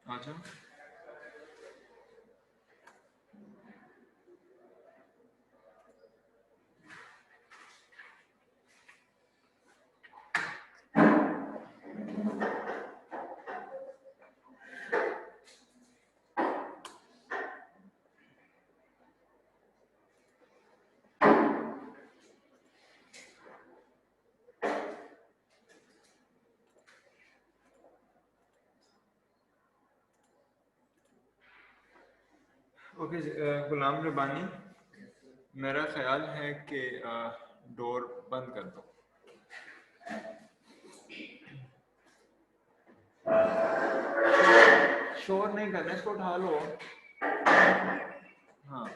अच्छा, ओके जी, गुलाम रब्बानी, मेरा ख्याल है कि डोर बंद कर दो। शोर नहीं करना, इसको उठा लो। हाँ,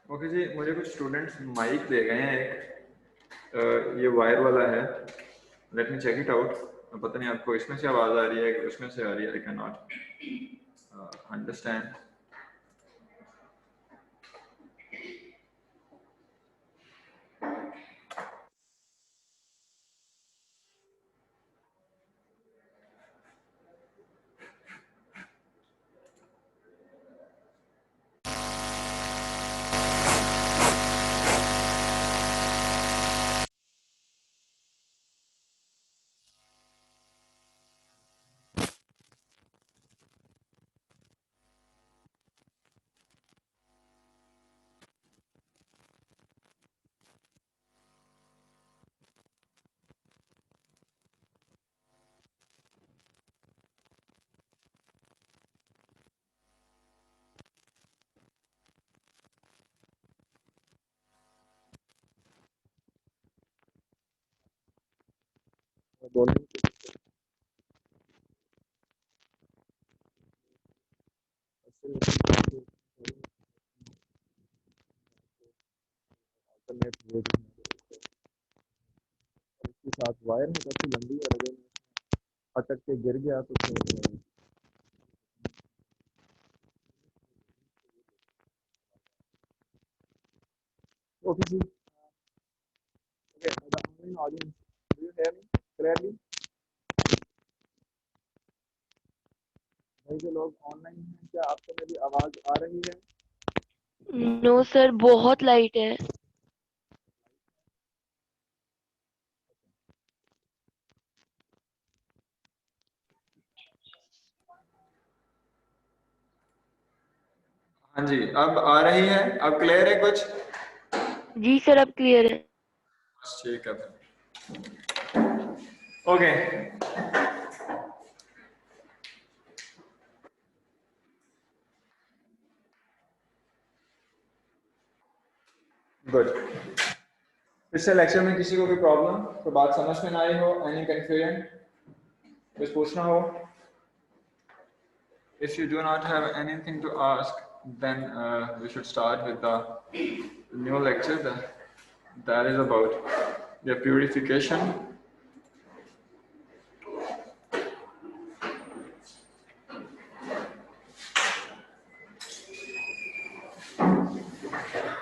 ओके जी, मुझे कुछ स्टूडेंट्स माइक दे गए हैं एक, ये वायर वाला है। Let me check it out. पता नहीं आपको इसमें से आवाज़ आ रही है कि उसमें से आ रही है, आई कैन नॉट अंडरस्टैंड। इसके साथ वायर है काफी लंबी, और अगर अटक के गिर गया तो फिर ओके जी। Okay, the online audience, do you hear me clearly? भाई जो लोग ऑनलाइन हैं, क्या आपको मेरी आवाज आ रही है? नो सर, बहुत लाइट है। हाँ जी, अब आ रही है, अब क्लियर है कुछ? जी सर, अब क्लियर है। बस ठीक है फिर। Okay, good. पिछले लेक्चर में किसी को कोई प्रॉब्लम, कोई बात समझ में ना आई हो, एनी कंफ्यूजन, कुछ पूछना हो? If you do not have anything to ask, then we should start with the new lecture that is about the purification.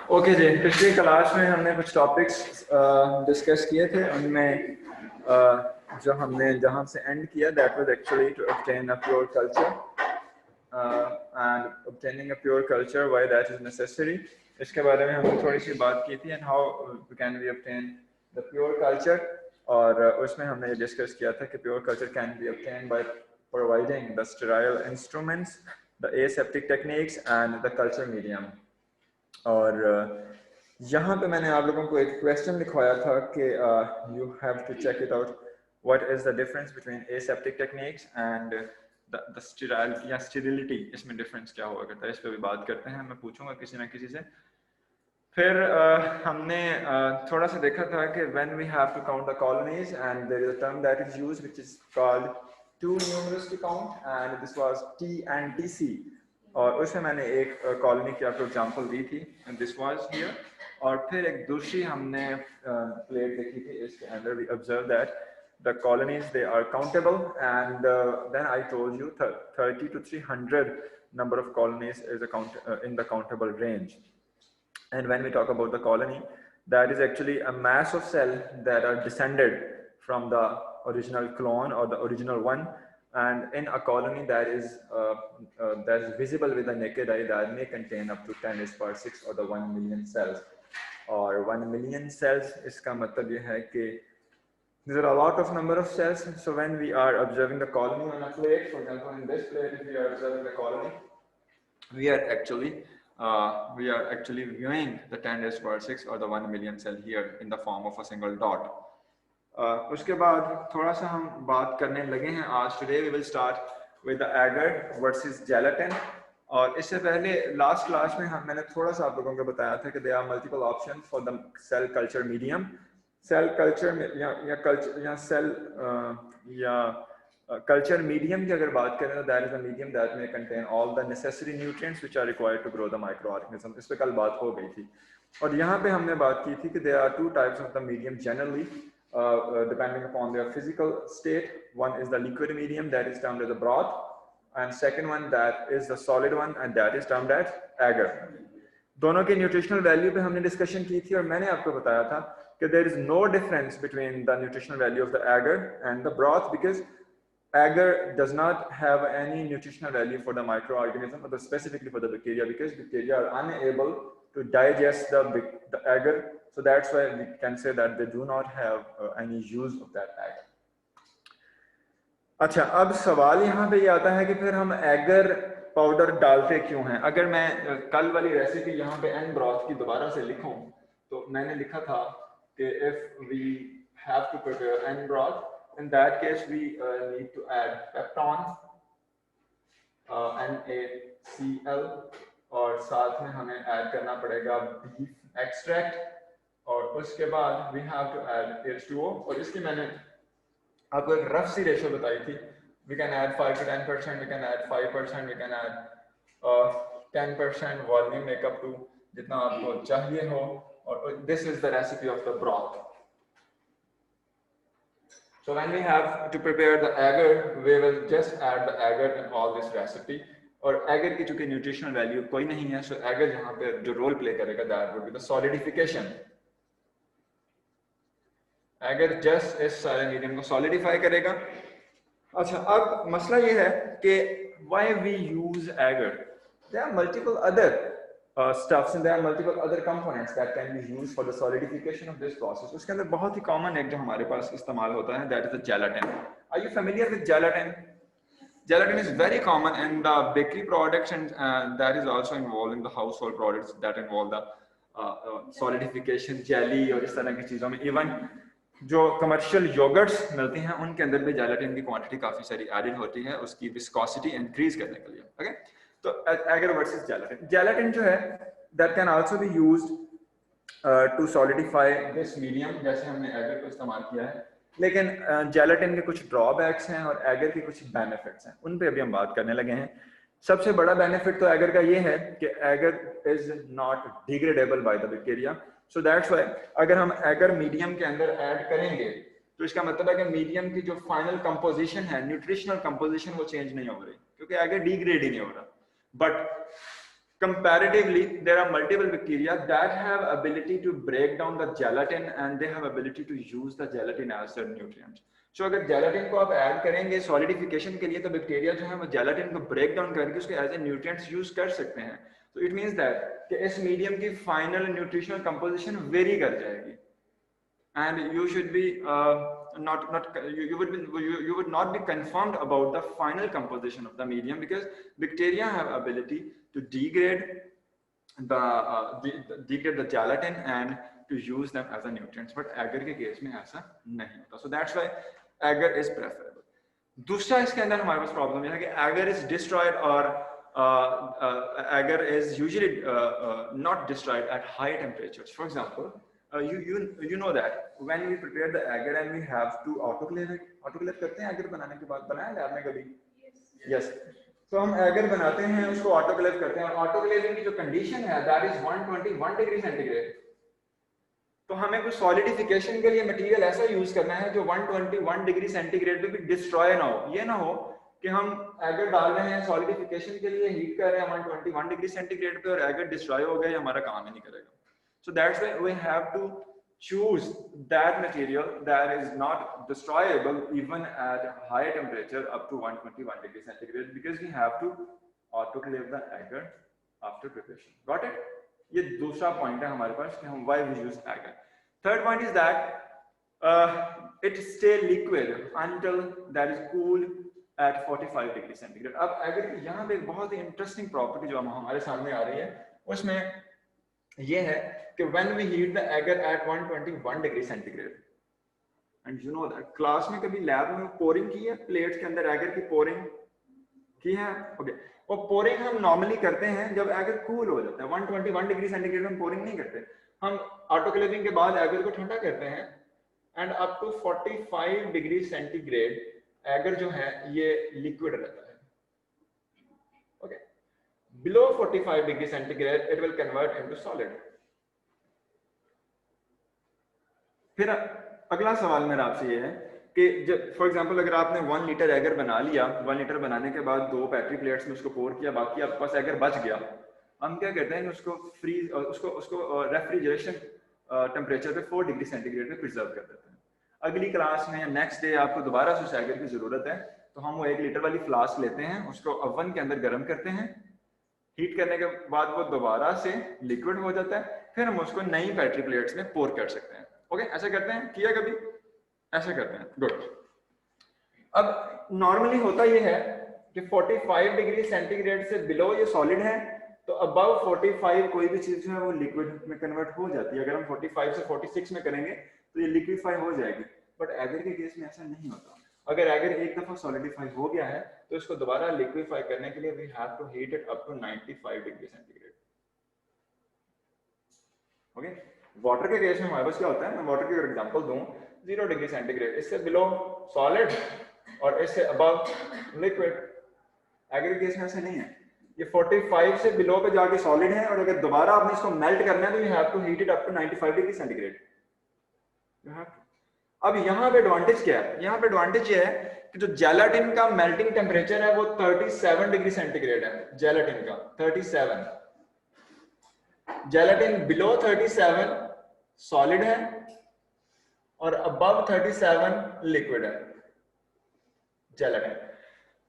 Okay जी, पिछली क्लास में हमने कुछ टॉपिक्स डिस्कस किए थे। उनमें जो हमने जहाँ से एंड किया, that was actually to obtain a pure culture, and obtaining a pure culture, why that is necessary. इसके बारे में हमने थोड़ी सी बात की थी, and how can we obtain the pure culture, और उसमें हमने ये डिस्कस किया था कि pure culture can be obtained by providing the sterile instruments, the aseptic techniques and the culture medium. और यहाँ पे मैंने आप लोगों को एक क्वेश्चन लिखवाया था कि you have to check it out, what is the difference between aseptic techniques and the sterile या स्टेरिलिटी, इसमें डिफरेंस क्या हुआ करता है, इस पर भी बात करते हैं। मैं पूछूंगा किसी ना किसी से। फिर हमने थोड़ा सा देखा था कि when we have to count the colonies, and there is a term that is used which is called too numerous to count, and this was T and TC. और उसमें मैंने एक कॉलोनी की आपको एग्जांपल दी थी, दिस वाज हियर। और फिर एक दूसरी हमने प्लेट देखी थी, इसके अंदर we observe that the colonies they are countable, and then I told you 30 to 300 number of colonies is in the countable range. And when we talk about the colony, that is actually a mass of cells that are descended from the original clone or the original one. And in a colony that is visible with the naked eye, that may contain up to 10 raised power 6 or the 1 million cells. Or 1 million cells, इसका मतलब ये है कि there are a lot of number of cells. So when we are observing the colony on a plate, for example, in this plate, if we are observing the colony, we are actually viewing the 10 raised to power 6 or the 1 million cell here in the form of a single dot. उसके बाद थोड़ा सा हम बात करने लगे हैं आज. Today we will start with the agar versus gelatin. और इससे पहले लास्ट क्लास में मैंने थोड़ा सा आप लोगों को बताया था कि there are multiple options for the cell culture medium. Cell culture में या कल्चर या सेल या कल्चर मीडियम की अगर बात करें तो that is a medium that में contain all the necessary nutrients which are required to grow the microorganism. इस पे कल बात हो गई थी. और यहाँ पे हमने बात की थी कि there are two types of the medium generally depending upon their physical state. One is the liquid medium, that is termed as a broth, and second one that is the solid one, and that is termed as agar. दोनों के nutritional value पे हमने discussion की थी और मैंने आपको बताया था कि there is no difference between the nutritional value of the agar and the broth, because agar does not have any nutritional value for the microorganism, or specifically for the bacteria, because bacteria are unable to digest the agar. So that's why we can say that they do not have any use of that agar. अच्छा, अब सवाल यहाँ पे ये आता है कि फिर हम एगर पाउडर डालते क्यों हैं. अगर मैं कल वाली रेसिपी यहाँ पे एन ब्रॉथ की दोबारा से लिखूं तो मैंने लिखा था कि if we have to prepare N broth, in that case we need to add pepton, NaCl, और साथ में हमें ऐड करना पड़ेगा beef extract, और उसके बाद we have to add H2O. और इसकी मैंने आपको एक रफ सी रेशो बताई थी. We can add 5 to 10%, we can add 5%, we can add 10% volume makeup to जितना आपको चाहिए हो. और this is the recipe of the broth. So when we have to prepare the agar, we will just add the agar in all this recipe. और agar की चूंकि nutritional value कोई नहीं है, so agar यहाँ पे जो role play करेगा that would be the solidification. agar just इस सारे medium को solidify करेगा. अच्छा, अब मसला ये है कि why we use agar? There are multiple other stuffs and there are multiple other components that can be used for the solidification of this process. उसके अंदर बहुत ही common एक जो हमारे पास इस्तेमाल होता है, that is the gelatin. Are you familiar with gelatin? Gelatin is very common in the bakery products, and that is also involved in the household products that involve the solidification, jelly और इस तरह की चीज़ों में. Even जो commercial yoghurts मिलते हैं उनके अंदर भी जेलाटिन की क्वांटिटी काफ़ी सारी एडेड होती है उसकी विस्कोसिटी इंक्रीज करने के लिए. ओके, तो एगर वर्सेस जेलाटिन. जेलाटिन जो है that can also be used to solidify this medium, जैसे हमने एगर को इस्तेमाल किया है. लेकिन जेलाटिन के कुछ ड्रॉबैक्स हैं और एगर के कुछ बेनिफिट्स हैं, उन पे अभी हम बात करने लगे हैं. सबसे बड़ा बेनिफिट तो एगर का ये है कि agar is not degradable by the bacteria. So that's why अगर हम एगर मीडियम के अंदर ऐड करेंगे तो इसका मतलब है कि मीडियम की जो फाइनल कंपोजिशन है, न्यूट्रिशनल कंपोजिशन, वो चेंज नहीं हो रही क्योंकि एगर डिग्रेड ही नहीं हो रहा. But comparatively there are multiple bacteria that have ability to break down the gelatin and they have ability to use the gelatin as their nutrients. So अगर gelatin को आप ऐड करेंगे सॉलिडिफिकेशन के लिए तो बैक्टीरिया जो है वो gelatin को ब्रेक डाउन करके उसके एज ए न्यूट्रिएंट्स यूज कर सकते हैं. तो इट मींस दैट कि इस मीडियम की फाइनल न्यूट्रिशनल कंपोजिशन वेरी कर जाएगी and you should be you would not be confirmed about the final composition of the medium because bacteria have ability to degrade the gelatin and to use them as a nutrients, but agar के case में ऐसा नहीं होता. So that's why agar is preferable. दूसरा इसके अंदर हमारे पास problem यह है कि agar is destroyed or agar is usually not destroyed at high temperatures. For example, you know that when we prepare the agar and we have to autoclave it, autoclave करते हैं agar बनाने के बाद, बनाया lab में कभी? Yes. तो हम एगर बनाते हैं, उसको ऑटोक्लेव करते हैं, और ऑटोक्लेविंग की जो कंडीशन है दैट इज 121 डिग्री सेंटीग्रेड। तो हमें कुछ सॉलिडिफिकेशन के लिए मटेरियल ऐसा यूज करना है जो 121 डिग्री सेंटीग्रेड पे भी डिस्ट्रॉय ना हो। ये ना हो कि हम एगर डाल रहे हैं सॉलिडिफिकेशन के लिए, हीट कर रहे हैं 121 डिग्री सेंटीग्रेड पे, और एगर डिस्ट्रॉय हो गया, हमारा काम ही नहीं करेगा। So that's why we have to choose that material that is not destroyable even at high temperature up to 121 degree centigrade, because we have to autoclave the agar after preparation. Got it? ये दूसरा point है हमारे पास कि हम why we use agar. Third point is that it stay liquid until that is cooled at 45 degree centigrade. अब agar की यहाँ पे बहुत ही इंटरेस्टिंग प्रॉपर्टी जो हमारे सामने आ रही है उसमें ये है कि when we heat the agar at 121 degree centigrade, and you know that class में कभी लैब में पोरिंग की है, प्लेट्स के अंदर एगर की पोरिंग की है? ओके, वो पोरिंग हम नॉर्मली करते हैं जब एगर कूल हो जाता है। 121 डिग्री सेंटीग्रेड में पोरिंग नहीं करते, हम ऑटोक्लेविंग के बाद एगर को ठंडा करते हैं, and up to 45 degree centigrade agar जो है ये लिक्विड रहता है। Okay, below 45 degree centigrade it will convert into solid. फिर अगला सवाल मेरा आपसे ये है कि जब फॉर एग्जांपल अगर आपने 1 लीटर एगर बना लिया, 1 लीटर बनाने के बाद 2 बैटरी प्लेट्स में उसको पोर किया, बाकी आपके पास एगर बच गया, हम क्या करते हैं उसको फ्रीज उसको रेफ्रिजरेशन टेम्परेचर पे 4 डिग्री सेंटीग्रेड पे प्रिजर्व कर देते हैं। अगली क्लास में या नेक्स्ट डे आपको दोबारा से उस एगर की जरूरत है, तो हम वो 1 लीटर वाली फ्लास्क लेते हैं, उसको ओवन के अंदर गर्म करते हैं, हीट करने के बाद वो दोबारा से लिक्विड हो जाता है, फिर हम उसको नई बैटरी प्लेट्स में पोर कर सकते हैं। ओके, ऐसा करते हैं, किया कभी? ऐसा करते हैं, गुड। अब नॉर्मली होता ये है कि 45 डिग्री सेंटीग्रेड से बिलो ये सॉलिड है, तो अबव 45 कोई भी चीज है वो लिक्विड में कन्वर्ट हो जाती है। अगर हम 45 से 46 में करेंगे तो ये लिक्विफाई हो जाएगी, बट एगर के केस में ऐसा नहीं होता। अगर एगर एक दफा सॉलिडिफाई हो गया है तो इसको दोबारा लिक्विफाई करने के लिए we have to heat it up to 95 degree centigrade. Okay, water के केस में हमारे पास क्या होता है, मैं वाटर की अगर एग्जांपल दूं, 0 डिग्री सेंटीग्रेड, इससे बिलो सॉलिड और इससे अबव लिक्विड। एगर के केस में ऐसा नहीं है, ये 45 से बिलो पे जाके सॉलिड है, और अगर दोबारा आपने इसको मेल्ट करना है तो you have to heat it up to 95 degree centigrade. अब यहाँ पे एडवांटेज क्या है? यहाँ पे एडवांटेज ये है कि जो जेलाटिन का मेल्टिंग टेम्परेचर है वो 37 डिग्री सेंटीग्रेड है। जेलाटिन का 37, जेलाटिन बिलो 37 सॉलिड है और अबव 37 लिक्विड है gelatin.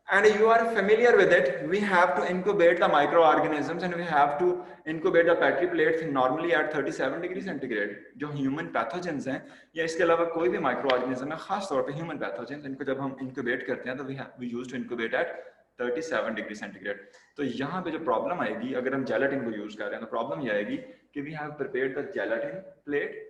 And you are familiar with it. We have to incubate the microorganisms and we have to incubate the petri plates normally at 37 degree centigrade. जो human pathogens हैं या इसके अलावा कोई भी microorganism है, खास तौर पे human pathogens, इनको जब हम incubate करते हैं तो we use to incubate at 37 degree centigrade. तो यहाँ पे जो प्रॉब्लम आएगी अगर हम जेलाटिन को यूज कर रहे हैं, तो प्रॉब्लम ये आएगी कि we have prepared the gelatin plate,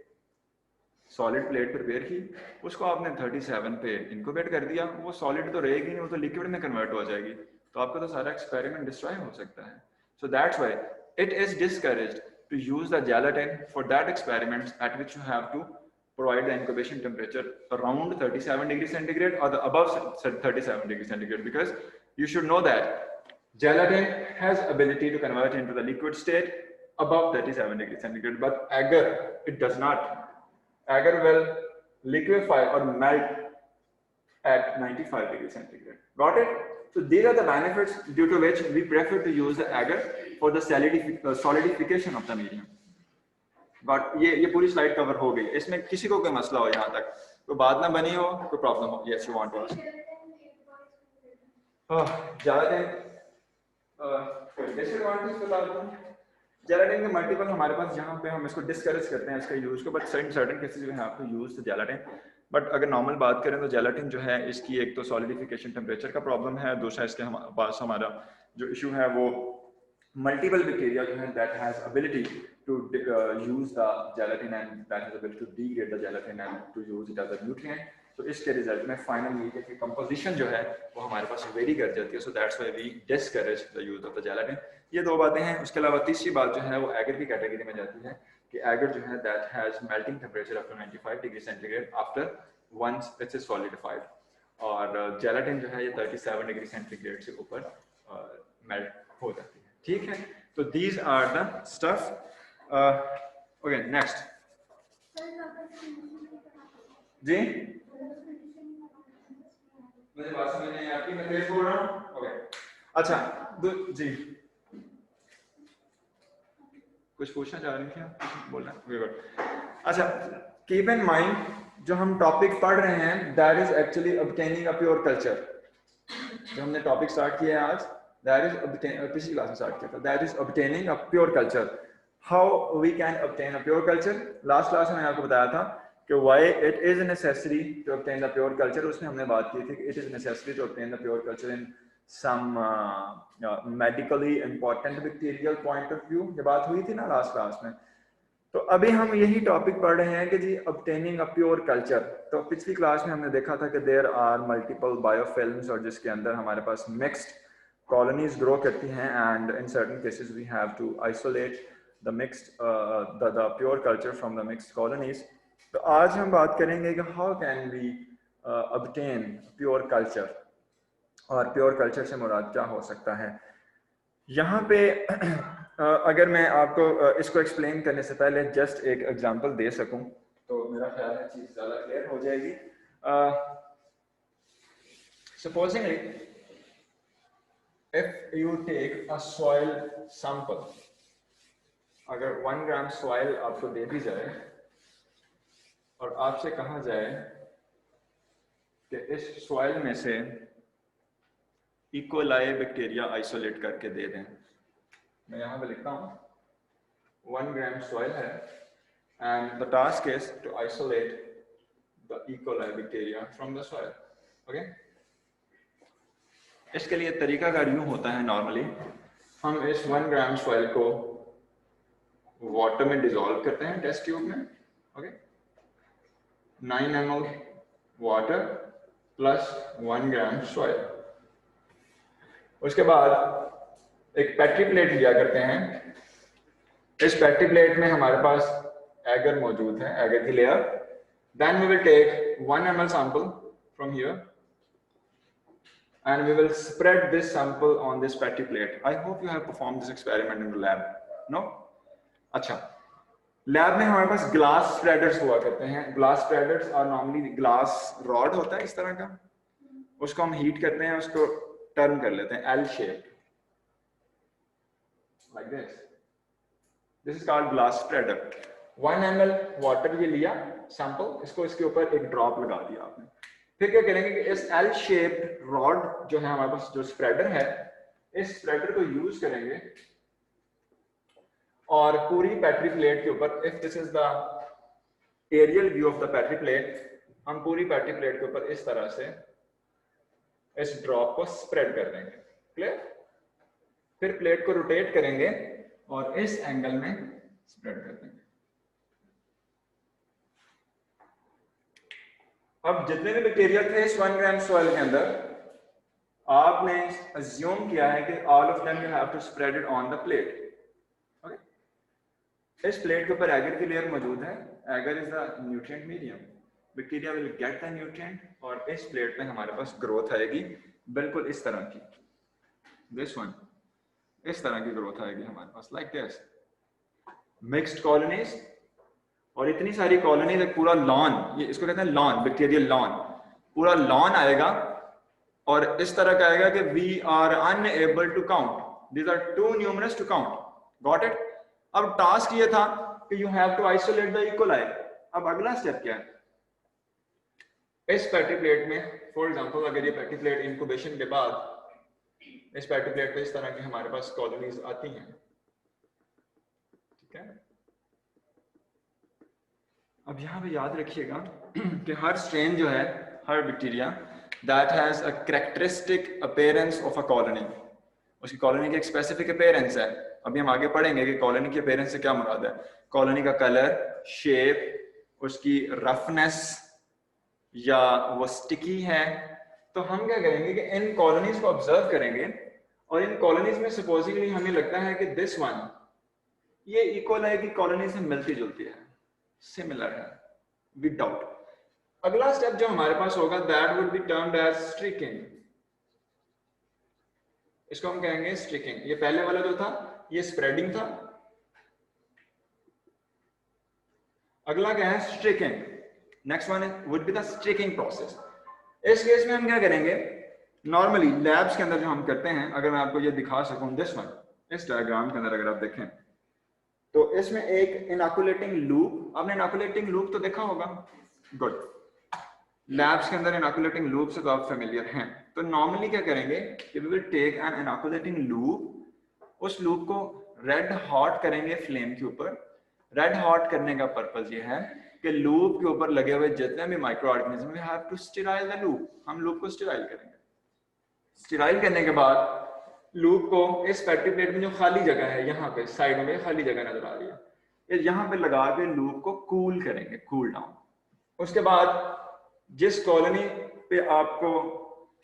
solid plate prepare की, उसको आपने 37 पे इंक्यूबेट कर दिया, वो सॉलिड तो रहेगी नहीं, वो तो लिक्विड में कन्वर्ट हो जाएगी, तो आपका तो सारा एक्सपेरिमेंट डिस्ट्रॉय हो सकता है। So that's why it is discouraged to use the gelatin for that experiments at which you have to provide the incubation temperature around 37 degree centigrade or the above 37 degree centigrade, because you should know that gelatin has ability to convert into the liquid state above 37 degree centigrade, but agar it does not. Agar will liquefy or melt at 95 degree centigrade. Got it? So these are the benefits due to which we prefer to use the agar for the solidification of the medium. But ये पूरी slide cover हो गई। इसमें किसी को कोई मसला हो यहाँ तक, कोई बात ना बनी हो, कोई प्रॉब्लम हो? Yes, you want to ask? Gelatin disadvantage बता दूं। जेलाटिन के मल्टीपल हमारे पास, जहाँ पे हम इसको डिस्करेज करते हैं इसका यूज को, बट सर्टेन केसेस में have to use the gelatin. But अगर नॉर्मल बात करें तो जेलाटिन जो है इसकी एक तो सॉलिडिफिकेशन टेम्परेचर का प्रॉब्लम है, दूसरा इसके पास हमारा जो इशू है वो मल्टीपल बैक्टीरिया जो है that has ability to use the gelatin and that has ability to degrade the gelatin and to use it as a nutrient. तो इसके रिजल्ट में फाइनली इसकी कंपोजिशन जो है वो हमारे पास वेरी कर जाती है। So that's why we discourage the use of the gelatin. ये दो बातें हैं। उसके अलावा तीसरी बात जो है वो एगर की कैटेगरी में जाती है कि एगर जो है that has melting temperature up to 95 degree centigrade after once it's solidified, और जेलाटिन जो है ये 37 डिग्री सेंटीग्रेड से ऊपर हो जाती है। ठीक है, तो these are the stuff. Okay, next जी, मुझे बात समझ नहीं आती, मैं तेज बोल रहा हूँ। ओके, अच्छा जी, कुछ पूछना चाह रही थी, बोलना। अच्छा, कीप इन माइंड जो हम टॉपिक पढ़ रहे हैं that is actually obtaining a pure culture. जो हमने टॉपिक स्टार्ट किया है आज, दैट इज पिछली क्लास में स्टार्ट किया था, that is obtaining a pure culture. How we can obtain a pure culture. Last class में मैंने आपको बताया था कि why it is necessary to obtain the pure culture. उसमें हमने बात की थी कि it is necessary to obtain the pure culture in some medically important bacterial point of view। ये बात हुई थी ना लास्ट क्लास में। तो अभी हम यही टॉपिक पढ़ रहे हैं कि जी obtaining a pure culture। तो पिछली क्लास में हमने देखा था कि देयर आर मल्टीपल बायोफिल्म्स और जिसके अंदर हमारे पास मिक्स्ड कॉलोनीज ग्रो करती हैं and in certain cases we have to isolate the mixed the pure culture from the mixed colonies. तो आज हम बात करेंगे कि how can we obtain pure culture और प्योर कल्चर से मुराद क्या हो सकता है। यहाँ पे अगर मैं आपको इसको एक्सप्लेन करने से पहले जस्ट एक एग्जांपल दे सकूं तो मेरा ख्याल है चीज ज़्यादा क्लियर हो जाएगी। Supposingly if you take a soil sample, अगर 1 ग्राम सॉइल आपको दे दी जाए और आपसे कहा जाए कि इस सॉइल में से इकोलाई बैक्टीरिया आइसोलेट करके दे दें। मैं यहाँ पे लिखता हूँ 1 ग्राम सॉइल है and the task is to isolate the E coli bacteria from the soil. Okay, इसके लिए तरीकाकार यूँ होता है, नॉर्मली हम इस 1 ग्राम सॉइल को वाटर में डिसॉल्व करते हैं टेस्ट ट्यूब में। Okay, 9 ml water plus 1 gram soil. उसके बाद एक पेट्री प्लेट लिया करते हैं। इस पेट्री प्लेट में हमारे पास एगर मौजूद है, एगर की layer. Then we will take 1 ml sample from here and we will spread this sample on this petri plate. I hope you have performed this experiment in the lab. No? अच्छा, lab में हमारे पास glass spreaders हुआ करते हैं। Glass spreaders और normally glass rod होता है इस तरह का, उसको हम हीट करते हैं, उसको टर्न कर लेते हैं L shape, like this. This is called glass spreader. 1 ml water ये लिया सैंपल, इसको इसके ऊपर एक ड्रॉप लगा दिया आपने। फिर क्या करेंगे कि इस एल शेप्ड रॉड जो है हमारे पास, जो स्प्रेडर है, इस स्प्रेडर को यूज करेंगे और पूरी पेट्री प्लेट के ऊपर, if this is the aerial view of the petri plate, हम पूरी पेट्री प्लेट के ऊपर इस तरह से इस ड्रॉप को स्प्रेड कर देंगे। क्लियर? फिर प्लेट को रोटेट करेंगे और इस एंगल में स्प्रेड कर देंगे। अब जितने भी बैक्टीरिया थे इस 1 ग्राम सॉइल के अंदर, आपने अज्यूम किया है कि all of them you have to spread it on the plate. Okay, इस प्लेट के ऊपर एगर की लेयर मौजूद है। Agar is the nutrient medium. Bacteria will get the nutrient और इस प्लेट में हमारे पास ग्रोथ आएगी बिल्कुल इस तरह की, दिस वन, इस तरह की ग्रोथ आएगी हमारे पास, लाइक दिस। मिक्स्ड कॉलोनीज, और इतनी सारी कॉलोनीज, एक पूरा लॉन, ये इसको कहते हैं लॉन, बैक्टीरियल लॉन, पूरा लॉन आएगा और इस तरह का आएगा कि we are unable to count, these are too numerous to count. Got it? अब टास्क ये था कि you have to isolate the E coli. अब अगला स्टेप क्या है? इस पेट्री प्लेट में, फॉर एग्जांपल, अगर ये पेट्री प्लेट इंक्यूबेशन के बाद इस पेट्री प्लेट पे इस तरह की हमारे पास कॉलोनीज आती हैं, ठीक है। अब यहाँ पे याद रखिएगा कि हर स्ट्रेन जो है, हर bacteria, that has a characteristic appearance of a colony. उसकी कॉलोनी की एक स्पेसिफिक अपीयरेंस है। अभी हम आगे पढ़ेंगे कि कॉलोनी की अपीयरेंस से क्या मुराद है। कॉलोनी का कलर, शेप, उसकी रफनेस, या वो स्टिकी है। तो हम क्या करेंगे कि इन कॉलोनीज को ऑब्जर्व करेंगे और इन कॉलोनीज में सपोजिंगली हमें लगता है कि दिस वन, ये इकोलाई की कॉलोनी से मिलती जुलती है, सिमिलर है, विद डाउट। अगला स्टेप जो हमारे पास होगा that would be termed as streaking. इसको हम कहेंगे स्ट्रिकिंग। ये पहले वाला जो था ये स्प्रेडिंग था, अगला क्या है striking. Next one would be the striking process. इस केस में हम क्या करेंगे, नॉर्मली लैब्स के अंदर जो हम करते हैं, अगर मैं आपको ये दिखा सकूं दिस वन, इस डायग्राम के अंदर अगर आप देखें तो इसमें एक इनोकुलेटिंग लूप, आपने इनोकुलेटिंग लूप तो देखा होगा, गुड। लैब्स के अंदर इनोकुलेटिंग लूप से तो आप फेमिलियर हैं। तो नॉर्मली क्या करेंगे कि we will take an inoculating loop, उस लूप को रेड हॉट करेंगे फ्लेम के ऊपर। रेड हॉट करने का पर्पस ये है कि लूप के ऊपर लगे हुए जितने भी microorganism, we have to sterile the loop, हम लूप को स्टेराइल करेंगे। स्टेराइल करने के बाद लूप को इस पेट्री प्लेट में जो खाली जगह है, यहाँ पे साइड में खाली जगह नजर आ रही है, ये यहाँ पे लगा के लूप को कूल करेंगे, कूल डाउन। उसके बाद जिस कॉलोनी पे आपको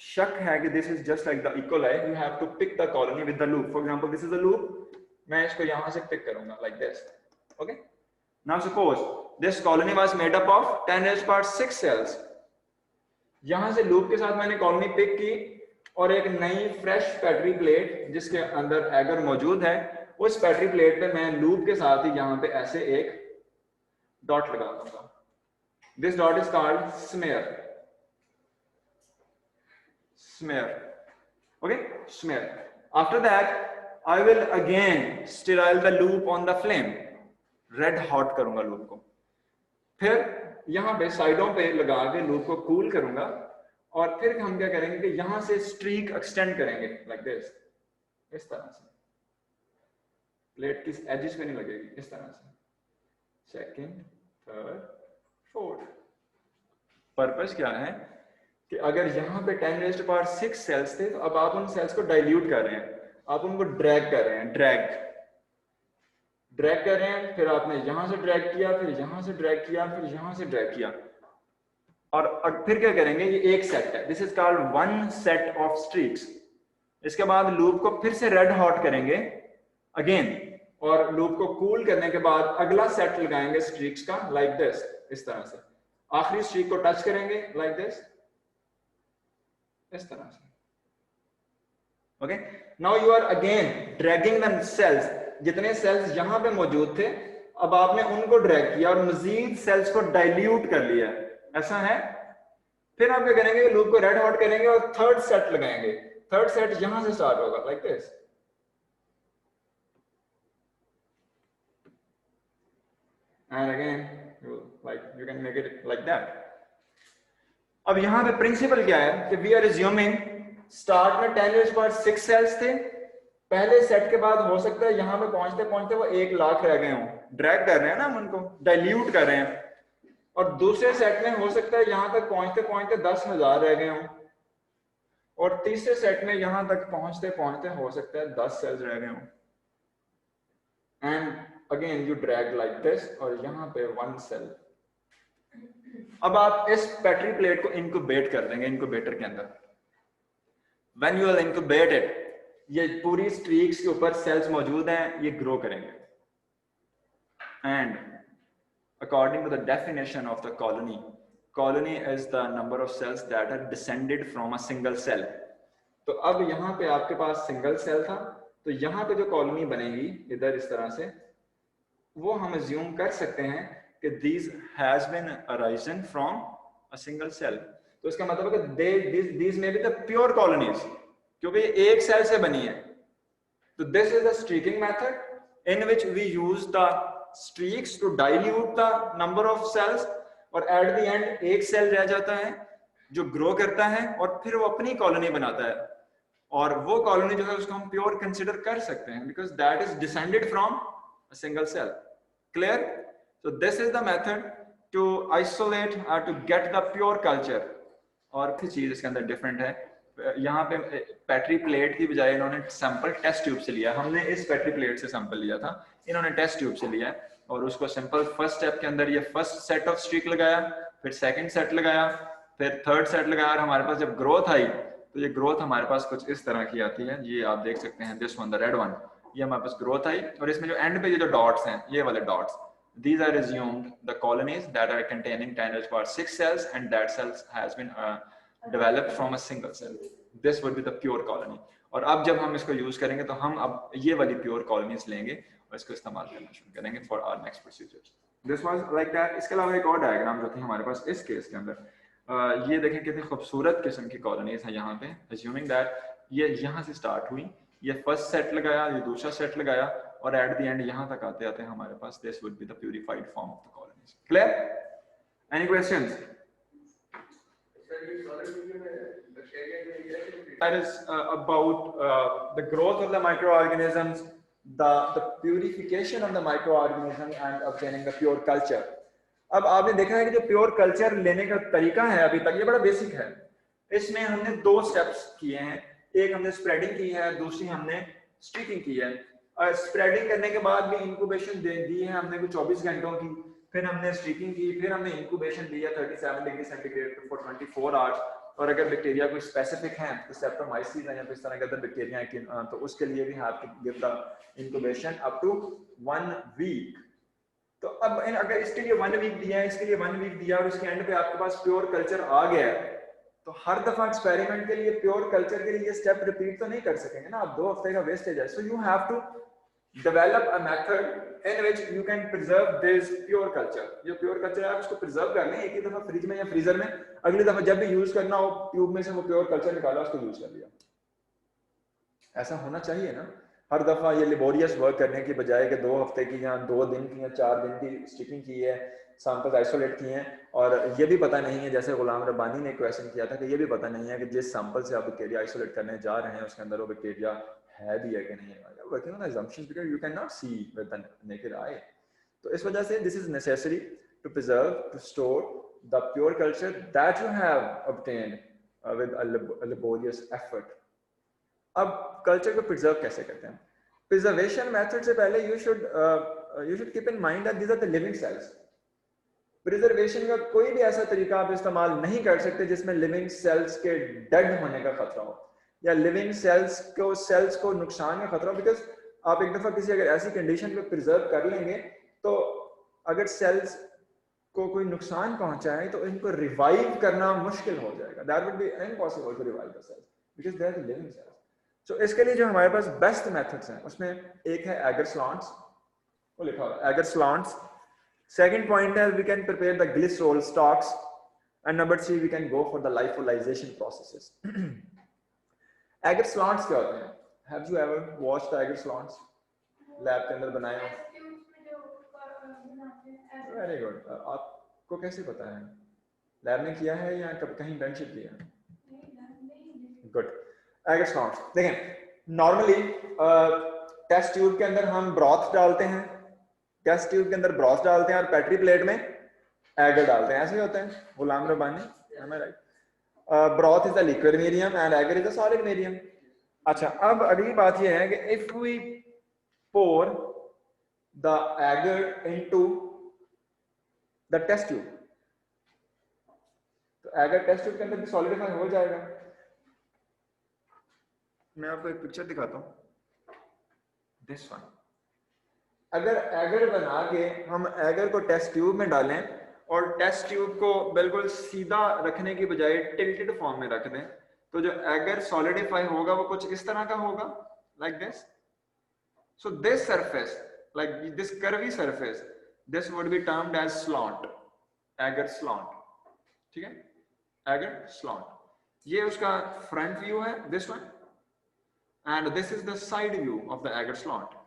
शक है कि this is just like the E coli, you have to pick the colony with the loop. For example this is the loop, मैं इसको यहाँ से पिक करूंगा like this, okay. Now suppose this colony was made up of 10⁻⁶ cells. यहां से loop के साथ मैंने कॉलोनी पिक की और एक नई फ्रेश पेट्री प्लेट जिसके अंदर एगर मौजूद है, उस पेट्री प्लेट पे मैं लूप के साथ ही यहाँ पे ऐसे एक डॉट लगा दूंगा। This dot is called smear, smear, okay, smear. After that I will again sterile the loop on the flame, red hot करूंगा लूप को, फिर यहाँ पे साइडों पे लगा के लूप को कूल करूंगा और फिर हम क्या करेंगे कि यहां से स्ट्रीक एक्सटेंड करेंगे लाइक दिस, इस तरह से, प्लेट की एजेस पे नहीं लगेगी, इस तरह से, सेकंड, थर्ड, फोर्थ। पर्पस क्या है कि अगर यहाँ पे 10⁻⁶ सेल्स थे तो अब आप उन सेल्स को डाइल्यूट कर रहे हैं, आप उनको ड्रैग कर रहे हैं, ड्रैग कर रहे हैं, फिर आपने यहां से ड्रैग किया, फिर यहां से ड्रैग किया, फिर यहां से ड्रैग किया, और फिर क्या करेंगे, ये एक सेट है, this is called one set of streaks. इसके बाद लूप को फिर से रेड हॉट करेंगे अगेन, और लूप को कूल करने के बाद अगला सेट लगाएंगे स्ट्रीक्स का लाइक दिस, इस तरह से, आखिरी स्ट्रीक को टच करेंगे लाइक दिस, इस तरह से, okay. Now you are again dragging the cells, जितने सेल्स यहां पे मौजूद थे अब आपने उनको ड्रैग किया और मजीद सेल्स को डाइल्यूट कर लिया, ऐसा है। फिर आप क्या करेंगे, लूप को रेड हॉट करेंगे और थर्ड सेट लगाएंगे, थर्ड सेट यहां से स्टार्ट होगा like this, and again you can make it like that. अब यहां पे प्रिंसिपल क्या है कि वी आर एज्यूमिंग स्टार्ट में 10⁻⁶ सेल्स थे, पहले सेट के बाद हो सकता है यहां पे पहुंचते पहुंचते वो 1 लाख रह गए हों, ड्रैग कर रहे हैं ना हम उनको, डाइल्यूट कर रहे हैं, और दूसरे सेट में हो सकता है यहां तक पहुंचते पहुंचते 10,000 रह गए हों, और तीसरे सेट में यहां तक पहुंचते पहुंचते हो सकता है 10 सेल्स रह गए हों, and again you drag like this, और यहां पे 1 सेल। अब आप इस पेट्री प्लेट को इनक्यूबेट कर देंगे इनक्यूबेटर के अंदर। When you will incubate it, ये पूरी स्ट्रीक्स के ऊपर सेल्स मौजूद हैं, ये ग्रो करेंगे, and according to the definition of the colony is the number of cells that are descended from a single cell. तो अब यहाँ पे आपके पास सिंगल सेल था, तो यहाँ पे जो कॉलोनी बनेगी इधर इस तरह से, वो हम अज्यूम कर सकते हैं कि these has been arisen from a single cell. तो इसका मतलब है कि these may be the pure colonies, क्योंकि ये एक सेल से बनी है। तो this is the streaking method in which we use the streaks to dilute the number of cells, और at the end एक सेल रह जाता है जो ग्रो करता है और फिर वो अपनी कॉलोनी बनाता है, और वो कॉलोनी जो है उसको हम प्योर कंसिडर कर सकते हैं because that is descended from a single cell. Clear? So this is the method to isolate और to get the pure culture. और फिर चीज इसके अंदर डिफरेंट है, यहाँ पे पेट्री प्लेट की बजाय इन्होंने सैंपल टेस्ट ट्यूब से लिया, हमने इस पेट्री प्लेट से सैंपल लिया था, इन्होंने टेस्ट ट्यूब से लिया और उसको सिंपल फर्स्ट स्टेप के अंदर ये फर्स्ट सेट ऑफ स्ट्रीक लगाया, फिर सेकंड सेट लगाया, फिर थर्ड सेट लगाया, और हमारे पास जब ग्रोथ आई तो ये ग्रोथ हमारे पास कुछ इस तरह की आती है, ये आप देख सकते हैं, this one the red one, ये हमारे पास ग्रोथ आई, और इसमें जो एंड पे ये जो डॉट्स हैं, ये वाले dots, these are assumed the colonies that are containing 10⁻⁶ cells, and that cells has been developed from a single cell. This would be the pure colony. और अब जब हम इसको यूज करेंगे तो हम अब ये वाली प्योर कॉलोनीज लेंगे और इसको इस्तेमाल करना शुरू करेंगे for our next procedure. This was like that. इसके अलावा एक और डायग्राम जो थी हमारे पास इस केस के अंदर, ये देखें कितनी खूबसूरत किस्म की कॉलोनीज हैं यहाँ पे। अज्यूमिंग दैट ये यहाँ से स्टार्ट हुई, ये फर्स्ट सेट लगाया, ये दूसरा सेट लगाया, और एट द एंड यहाँ तक आते आते हमारे पास this would be the purified form of the colonies. Clear? Any questions? That is about the growth of the microorganisms, the purification of the microorganism and obtaining the pure culture. अब आपने देखा है कि जो प्योर कल्चर लेने का तरीका है अभी तक ये बड़ा बेसिक है। इसमें हमने दो स्टेप्स किए हैं, एक हमने स्प्रेडिंग की है, दूसरी हमने स्टिकिंग की है। स्प्रेडिंग करने के बाद भी इंक्यूबेशन दी है हमने कुछ 24 घंटों की, फिर हमने स्टिकिंग की, फिर हमने इंक्यूबेशन दिया 37 डिग्री सेंटीग्रेड फॉर 24 आवर्स। और अगर बैक्टीरिया कोई स्पेसिफिक है तो सेप्टोमाइसिस है या फिर इस तरह के अदर बैक्टीरिया हैं तो उसके लिए भी have to give the incubation up to 1 week. तो अब अगर इसके लिए 1 वीक दिया है, इसके लिए 1 वीक दिया और उसके एंड पे आपके पास प्योर कल्चर आ गया है, तो हर दफा एक्सपेरिमेंट के लिए प्योर कल्चर के लिए ये स्टेप रिपीट तो नहीं कर सकेंगे ना, आप 2 हफ्ते का वेस्टेज है। So you have to develop a method in which you can preserve this pure culture। जो प्योर कल्चर है आप उसको प्रिजर्व कर लें एक ही दफा फ्रिज में या फ्रीजर में, अगली दफा जब भी यूज करना हो ट्यूब में से वो प्योर कल्चर निकाला उसको यूज कर लिया। ऐसा होना चाहिए ना, हर दफा ये लेबोरियस वर्क करने की बजाय कि 2 हफ्ते की या 2 दिन की या 4 दिन की स्टिकिंग की है, सैंपल्स आइसोलेट किए हैं, और ये भी पता नहीं है, जैसे गुलाम रब्बानी ने क्वेश्चन किया था कि ये भी पता नहीं है कि जिस सैंपल से आप बैक्टीरिया आइसोलेट करने जा रहे हैं उसके अंदर वो बैक्टीरिया है भी है कि नहीं है। Working on assumptions because you cannot see with the naked eye। तो इस वजह से this is necessary to preserve, to store the pure culture that you have obtained with a laborious effort। अब कल्चर को प्रिजर्व कैसे करते हैं? Preservation method से पहले you should keep in mind that these are the living cells। Preservation का कोई भी ऐसा तरीका आप इस्तेमाल नहीं कर सकते जिसमें लिविंग सेल्स के डेड होने का खतरा हो या लिविंग सेल्स को नुकसान का खतरा हो। बिकॉज आप एक दफा किसी अगर ऐसी कंडीशन में प्रिजर्व कर लेंगे तो अगर सेल्स को कोई नुकसान पहुंचाए तो इनको रिवाइव करना मुश्किल हो जाएगा। That would be impossible to revive the cells because they are the living cells. So इसके लिए जो हमारे पास बेस्ट मेथड्स हैं उसमें एक है एगर स्लॉन्ट्स, वो लिखा हुआ है एगर स्लॉन्ट्स। सेकंड पॉइंट है we can prepare the glycerol stocks, and number 3 we can go for the lyophilization processes. Agar slants क्या होते हैं? Have you ever watched the agar slants? Lab के अंदर बनाए हो? Very good. आपको कैसे पता है? लैब में किया है या कब कहीं इंटर्नशिप किया है? गुड। एगर स्लॉन्ट्स देखें, नॉर्मली टेस्ट ट्यूब के अंदर हम ब्रॉथ डालते हैं, टेस्ट ट्यूब के अंदर ब्रॉथ डालते हैं और पेट्री प्लेट में एगर डालते हैं, ऐसे ही होता है। गुलाम Rabbani, am I right? Broth is a liquid medium and agar is a solid medium। अच्छा, अब अगली बात ये है कि if we pour the agar into the test tube, तो agar test tube के अंदर भी solidify हो जाएगा। मैं आपको एक पिक्चर दिखाता हूँ, this one। अगर एगर बना के हम एगर को टेस्ट ट्यूब में डालें और टेस्ट ट्यूब को बिल्कुल सीधा रखने की बजाय टिल्टेड फॉर्म में रख दें, तो जो एगर सॉलिडिफाई होगा वो कुछ इस तरह का होगा, like this. So this surface, like this curvy surface, this would be termed as slant, agar slant. ठीक है, एगर स्लॉन्ट। ये उसका फ्रंट व्यू है, this one, and this is the side view of the agar slant.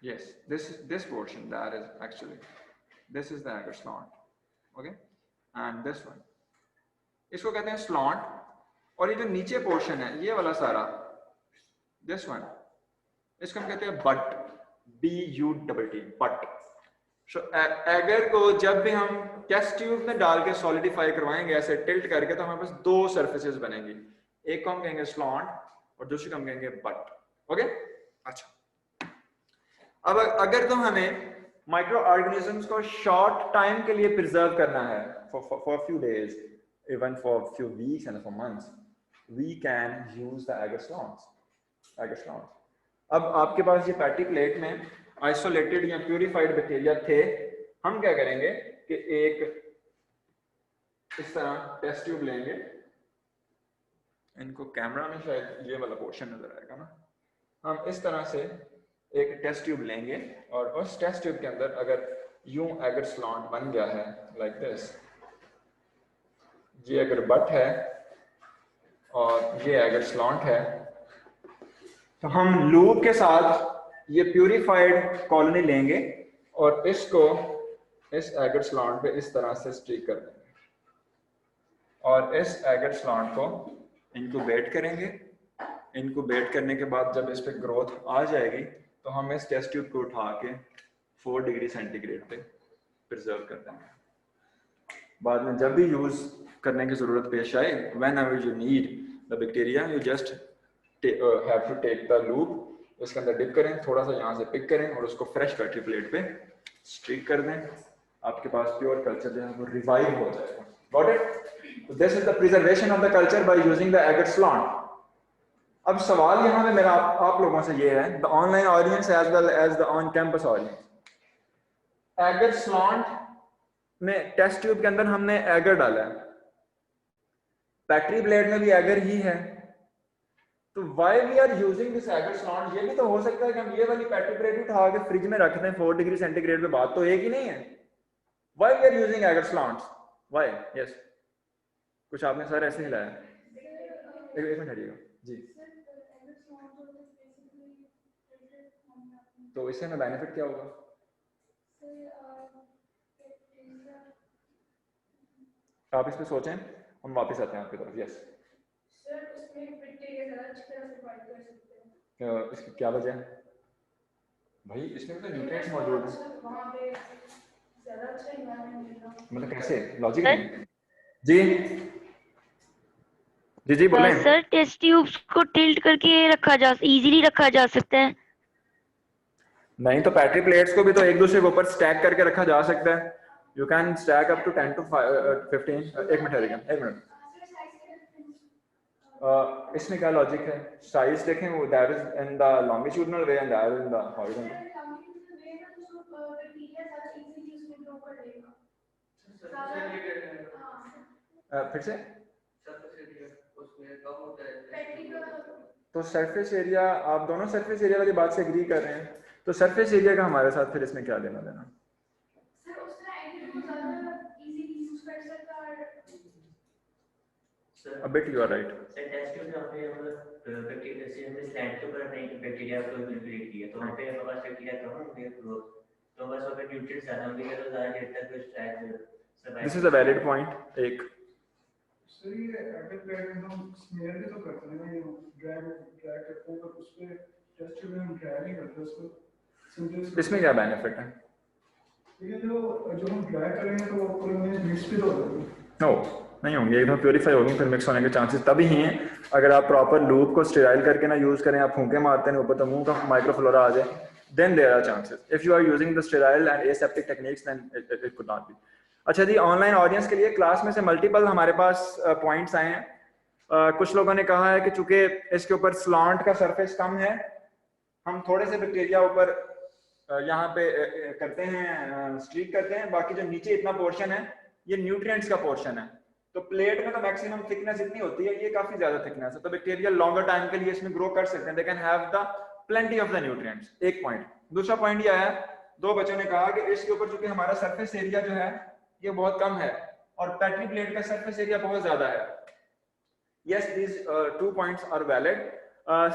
Yes, this portion that is actually, this is the agar slant, okay, and this one, इसको कहते हैं slant। और ये जो नीचे पोर्शन है ये वाला सारा, this one, इसको हम कहते हैं butt, B-U-T-T, butt। So agar को जब भी हम टेस्ट ट्यूब में डाल के सॉलिडिफाई करवाएंगे ऐसे टिल्ट करके, तो हमारे पास 2 सर्फेसेस बनेंगी, एक को हम कहेंगे slant और दूसरी को हम कहेंगे butt, ओके। अच्छा, अब अगर तो हमें माइक्रो ऑर्गेनिजम्स को शॉर्ट टाइम के लिए प्रिजर्व करना है, for few days, even for few weeks and for months, we can use the agar slants. अब आपके पास ये पैटी प्लेट में आइसोलेटेड या प्यूरिफाइड बैक्टीरिया थे, हम क्या करेंगे कि एक इस तरह टेस्ट ट्यूब लेंगे, इनको कैमरा में शायद ये वाला पोर्शन नजर आएगा ना, हम इस तरह से एक टेस्ट ट्यूब लेंगे और उस टेस्ट ट्यूब के अंदर अगर यूं एगर स्लॉट बन गया है लाइक दिस, ये अगर बट है और ये एगर स्लॉट है, तो हम लूप के साथ ये प्यूरिफाइड कॉलोनी लेंगे और इसको इस एगर स्लॉट पे इस तरह से स्टिक कर देंगे और इस एगर स्लॉट को इंक्यूबेट करेंगे। इंक्यूबेट करने के बाद जब इस पे ग्रोथ आ जाएगी तो हम इस टेस्ट ट्यूब को उठा के 4 डिग्री सेंटीग्रेड पे प्रिजर्व कर देंगे। बाद में जब भी यूज करने की जरूरत पेश आए, whenever you need the bacteria, you just have to take the loop, इसके अंदर डिप करें, थोड़ा सा यहाँ से पिक करें और उसको फ्रेश बैटरी प्लेट पे स्ट्रीक कर दें, आपके पास प्योर कल्चर जो है वो रिवाइव हो जाएगा। Got it? This is the preservation of the culture by using the agar slot. अब सवाल यहाँ पे मेरा आप लोगों से ये है, the online audience as well as the on campus audience, agar slot में टेस्ट ट्यूब के अंदर हमने एगर डाला है, बैटरी प्लेट में भी एगर ही है, तो why we are using this agar slot? ये भी तो हो सकता है कि हम ये वाली बैटरी प्लेट उठा के फ्रिज में रख दें 4 डिग्री सेंटीग्रेड पे, बात तो एक ही नहीं है। Why we are using agar slots? Why? Yes, कुछ आपने सर ऐसे हिलाया, एक मिनट हटिएगा जी। तो इससे हमें बेनिफिट क्या होगा? आप इस पे सोचें, हम वापस आते हैं आपकी तरफ। यस सर, उसमें बैक्टीरिया ज़्यादा अच्छी तरह सर्वाइव कर सकते हैं। इसकी क्या वजह है भाई? इसमें तो न्यूट्रिएंट्स मौजूद हैं, वहाँ पे ज़्यादा अच्छा एनवायरनमेंट मिलेगा। मतलब कैसे? लॉजिक नहीं जी। जी जी बोलें। सर टेस्ट ट्यूब्स को टिल्ट करके इजीली रखा जा सकता है। नहीं तो बैटरी प्लेट्स को भी तो एक दूसरे के ऊपर स्टैक करके रखा जा सकता है। You can stack up to 10 to 15। एक मिनट हटेगा, एक मिनट। इसमें क्या लॉजिक है? साइज देखें, वो that is in the longitudinal way and that is in the horizontal. फिर से तो सरफेस एरिया, आप दोनों सरफेस एरिया वाली बात से एग्री कर रहे हैं, तो सरफेस एरिया का हमारे साथ फिर इसमें क्या लेना देना? A bit you are right. Sir test tube में हमने मतलब बैक्टीरिया से हमने स्लैंड के ऊपर अपने बैक्टीरिया को मैनिपुलेट किया, तो वहाँ पे हमारे पास बैक्टीरिया कम होंगे, तो बस वहाँ पे न्यूट्रिएंट्स ज़्यादा होंगे, तो ज़्यादा देर तक वो स्ट्रैक। This is a valid point। एक सर ये एगर प्लेट में हम स्मेयर भी तो करते हैं ना, ये ड्रैग करते हैं, पर उस पे टेस्ट ट्यूब में हम ड्रैग नहीं करते उसको सिंपली। इसमें क्या बेनिफिट है? ये जो हम ड्रैग करेंगे तो वो पूरे में मिक्स भी तो होगा। नो नहीं होंगे, एकदम प्योरीफाई होंगे, फिर मिक्स होने के चांसेस तभी ही हैं अगर आप प्रॉपर लूप को स्टेराइल करके ना यूज करें। आप फूंके मारते हैं ऊपर तो मुंह का माइक्रोफ्लोरा आ जाए, then there are chances. If you are using the sterile and aseptic techniques then it could not be. अच्छा जी, ऑनलाइन ऑडियंस के लिए क्लास में से मल्टीपल हमारे पास पॉइंट्स आए हैं। कुछ लोगों ने कहा है कि चूंकि इसके ऊपर स्लॉन्ट का सरफेस कम है, हम थोड़े से बैक्टीरिया ऊपर यहाँ पे करते हैं, स्ट्रीक करते हैं, बाकी जो नीचे इतना पोर्शन है ये न्यूट्रिएंट्स का पोर्शन है। तो प्लेट में तो मैक्सिमम थिकनेस इतनी होती है, ये काफी ज्यादा थिकनेस है, तो बैक्टीरिया लॉन्गर टाइम के लिए इसमें ग्रो कर सकते हैं। They can have the plenty of the nutrients. एक पॉइंट। दूसरा पॉइंट ये है, दो बच्चों ने कहा कि इसके ऊपर चूंकि हमारा सरफेस एरिया जो है ये बहुत कम है और बैटरी प्लेट का सरफेस एरिया बहुत ज्यादा है। Yes, these 2 points are valid.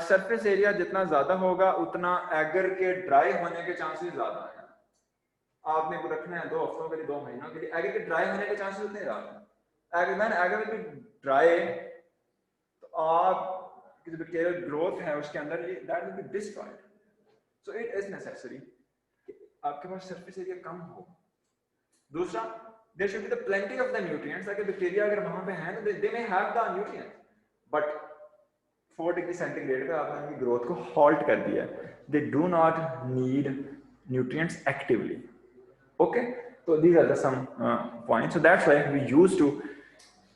Surface area जितना ज्यादा होगा उतना एगर के ड्राई होने के चांसेस ज्यादा है। आपने को रखना है 2 हफ्तों के लिए, 2 महीनों के लिए, एगर के ड्राई होने के चांसेस उतने ज्यादा है। एगर विल बी ड्राई, तो आप जो बैक्टीरियल ग्रोथ है उसके अंदर that will be destroyed. So it is necessary कि आपके पास सरफेस एरिया कम हो। दूसरा, there should be the plenty of the nutrients, ताकि बैक्टीरिया अगर वहां पे हैं तो they may have the nutrients, but 4 degree centigrade पे आपने उनकी ग्रोथ को हॉल्ट कर दिया। They do not need nutrients actively. Okay, so these are the some points. So that's why we used to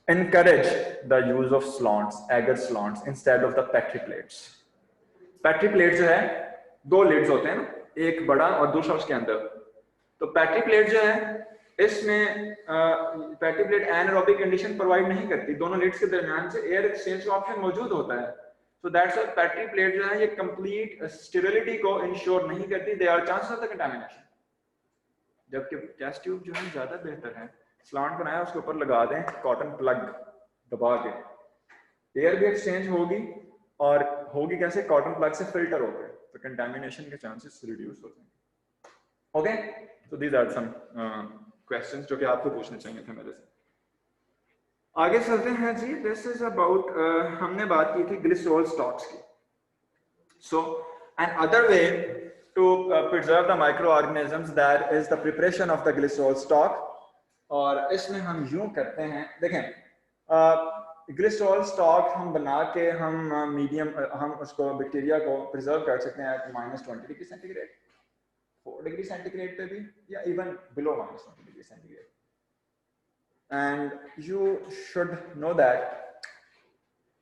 encourage the use of slants, agar slants, instead of the petri plates. Petri plate जो है, दो leads होते हैं ना, एक बड़ा और दूसरा उसके अंदर। तो पेट्री प्लेट जो है इसमें petri plate anaerobic condition provide नहीं करती, दोनों लिड्स के दरमियान से एयर एक्सचेंज का ऑप्शन मौजूद होता है। So that's why petri plate जो है ये कंप्लीट स्टेरिलिटी को इंश्योर नहीं करती, they are chances of the contamination. जबकि टेस्ट ट्यूब जो है ज्यादा बेहतर है, स्लांट बनाया उसके ऊपर लगा दें कॉटन प्लग दबा के, एयर भी एक्सचेंज होगी और होगी कैसे, कॉटन प्लग से फिल्टर होकर, तो कंटामिनेशन के चांसेस रिड्यूस हो जाएंगे। Okay, so these are some questions जो कि आपको पूछने चाहिए थे मेरे से। आगे चलते हैं जी। दिस इज अबाउट, हमने बात की थी ग्लिसरॉल स्टॉक्स की। So another way to preserve the microorganisms that is the preparation of the glycerol stock, और इसमें हम यूं करते हैं, देखें ग्लिसरॉल स्टॉक हम बना के हम हम उसको बैक्टीरिया को प्रिजर्व कर सकते हैं at -20 degree centigrade, 4 degree centigrade पे भी, या even below -20 degree centigrade. And you should know that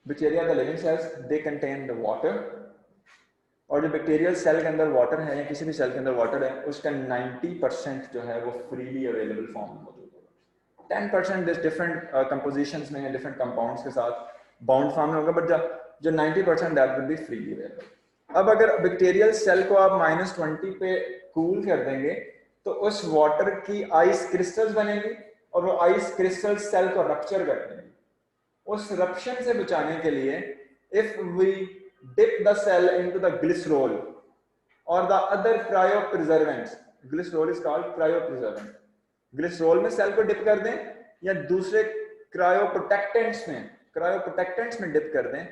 bacteria, the living cells, they contain the water, और जो बैक्टीरियल सेल के अंदर वाटर है या किसी भी सेल के अंदर वाटर है उसका 90% जो है वो फ्रीली अवेलेबल फॉर्म में मौजूद होगा। 10% दिस डिफरेंट कंपोजिशंस में डिफरेंट कंपाउंड्स के साथ बाउंड फॉर्म में होगा, बट जो 90% that will B freely available. अब अगर बैक्टीरियल सेल को आप -20 पे कूल कर देंगे तो उस वाटर की आइस क्रिस्टल्स बनेंगी और वो आइस क्रिस्टल सेल को रप्चर कर देंगे। उस रप्शन से बचाने के लिए if we dip the cell into the glycerol और the other cryopreservants, glycerol is called cryopreservant, glycerol में सेल को डिप कर दें या दूसरे क्रायोप्रोटेक्टेंट्स में डिप कर दें,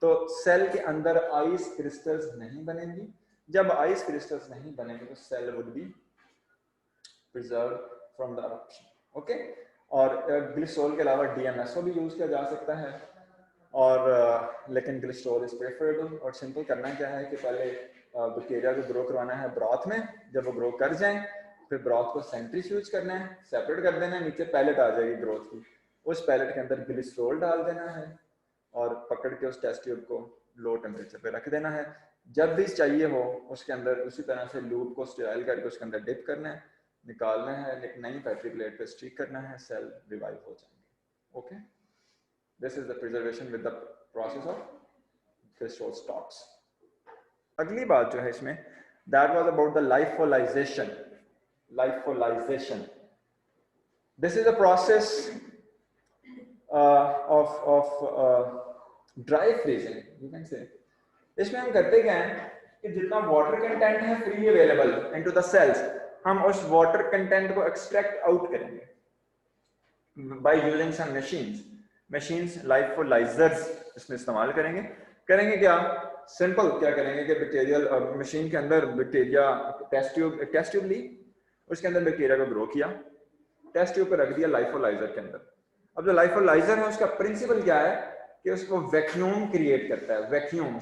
तो सेल के अंदर आइस क्रिस्टल्स नहीं बनेंगी। जब आइस क्रिस्टल्स नहीं बनेंगे तो cell would be preserve from the rupture. Okay, और ग्लिसरॉल के अलावा DMSO भी यूज किया जा सकता है, और लेकिन ग्लिसरॉल इज प्रेफरेबल। और सिंपल करना क्या है कि पहले बैक्टीरिया को ग्रो करवाना है ब्रॉथ में, जब वो ग्रो कर जाएं फिर ब्रॉथ को सेंट्रीफ्यूज करना है, सेपरेट कर देना है, नीचे पैलेट आ जाएगी ग्रोथ की, उस पैलेट के अंदर ग्लिसरॉल डाल देना है और पकड़ के उस टेस्ट ट्यूब को लो टेम्परेचर पे रख देना है। जब भी चाहिए हो उसके अंदर उसी तरह से लूप को स्टेराइल करके उसके अंदर डिप करना है, निकालना है, एक नई पेट्री प्लेट पे स्टिक करना है, सेल रिवाइव हो जाएंगे। Okay, this is the preservation with the process of glycerol stocks. अगली बात जो है इसमें, that was about the lyophilization. Lyophilization, this is a process of dry freezing, you can say. इसमें हम करते क्या है कि जितना वाटर कंटेंट है free available into the cells, हम उस वाटर कंटेंट को एक्सट्रैक्ट आउट करेंगे by using some machines lyophilizers इसमें इस्तेमाल करेंगे। क्या सिंपल क्या करेंगे कि बैक्टीरियल मशीन के अंदर बैक्टीरिया टेस्ट ट्यूब ली, उसके अंदर बैक्टीरिया को ग्रो किया, टेस्ट ट्यूब पर रख दिया लाइफोलाइजर के अंदर। अब जो लाइफोलाइजर है उसका प्रिंसिपल क्या है कि उसको वैक्यूम क्रिएट करता है, वैक्यूम,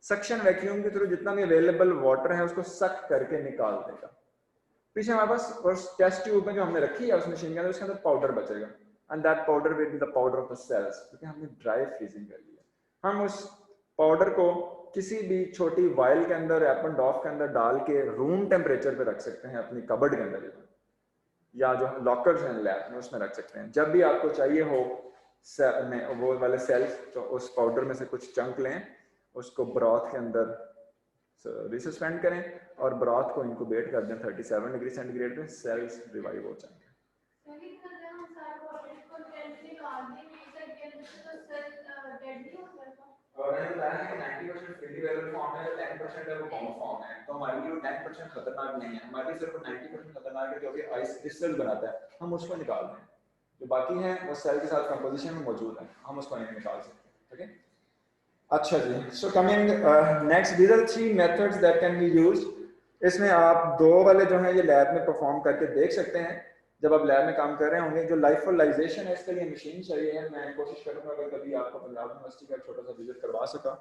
सक्शन वैक्यूम के थ्रू जितना भी अवेलेबल वाटर है उसको सक करके निकाल देगा। पीछे हमारे पास उस टेस्ट ट्यूब में जो हमने रखी है उस मशीन के अंदर, उसके अंदर पाउडर बचेगा, and that powder will be the powder of the cells, क्योंकि हमने ड्राई फ्रीजिंग कर लिया। हम उस पाउडर को किसी भी छोटी वायल के अंदर, एपन डॉफ के अंदर डाल के रूम टेम्परेचर पे रख सकते हैं, अपनी कबर्ड के अंदर या जो लॉकर्स हैं लैब में उसमें रख सकते हैं। जब भी आपको चाहिए हो वो वाले सेल्स, तो उस पाउडर में से कुछ चंक लें, उसको ब्रॉथ के अंदर रिसस्पेंड करें और ब्रॉथ को इंक्यूबेट कर दें 37 डिग्री सेंटीग्रेड पे, सेल्स रिवाइव हो जाएंगे। और मैंने बताया है कि 90% फ्रीली अवेलेबल फॉर्म है, 10% है वो बाउंड फॉर्म है, तो हमारे लिए 10% खतरनाक नहीं है, हमारे लिए सिर्फ 90% खतरनाक है जो कि आइस क्रिस्टल बनाता है, हम उसको निकाल दें। जो बाकी है वो सेल के साथ कंपोजिशन में मौजूद है, हम उसको नहीं निकाल सकते। ओके, अच्छा जी, so coming next, these are 3 methods that can be used. इसमें आप 2 वाले जो हैं ये लैब में परफॉर्म करके देख सकते हैं जब आप लैब में काम कर रहे होंगे। जो लाइफोलाइजेशन है इसके लिए मशीन चाहिए है, मैं कोशिश करूंगा अगर कभी आपको पंजाब यूनिवर्सिटी का छोटा सा विजिट करवा सका।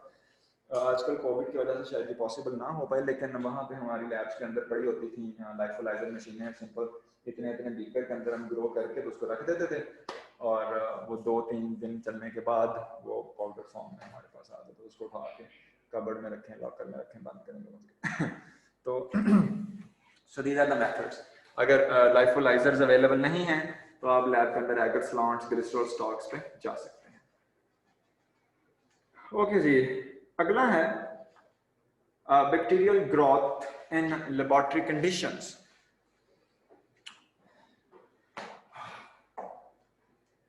आजकल कोविड की वजह से शायद ये पॉसिबल ना हो पाए, लेकिन वहाँ पे हमारी लैब्स के अंदर पड़ी होती थी लाइफोलाइजर मशीनें, सिंपल इतने बीकर के अंदर हम ग्रो करके तो उसको रख देते थे और वो 2-3 दिन चलने के बाद वो पाउडर फॉर्म में हमारे पास आ जाता, उसको उठा के कबर्ड में रखें, लॉकर में रखें, बंद करेंगे तो so these are the methods. अगर लाइफोलाइजर्स अवेलेबल नहीं हैं तो आप लैब के अंदर एगर स्लॉन्ट्स, ग्लिसरॉल स्टॉक्स पे जा सकते हैं। ओके जी, अगला है bacterial growth in laboratory conditions.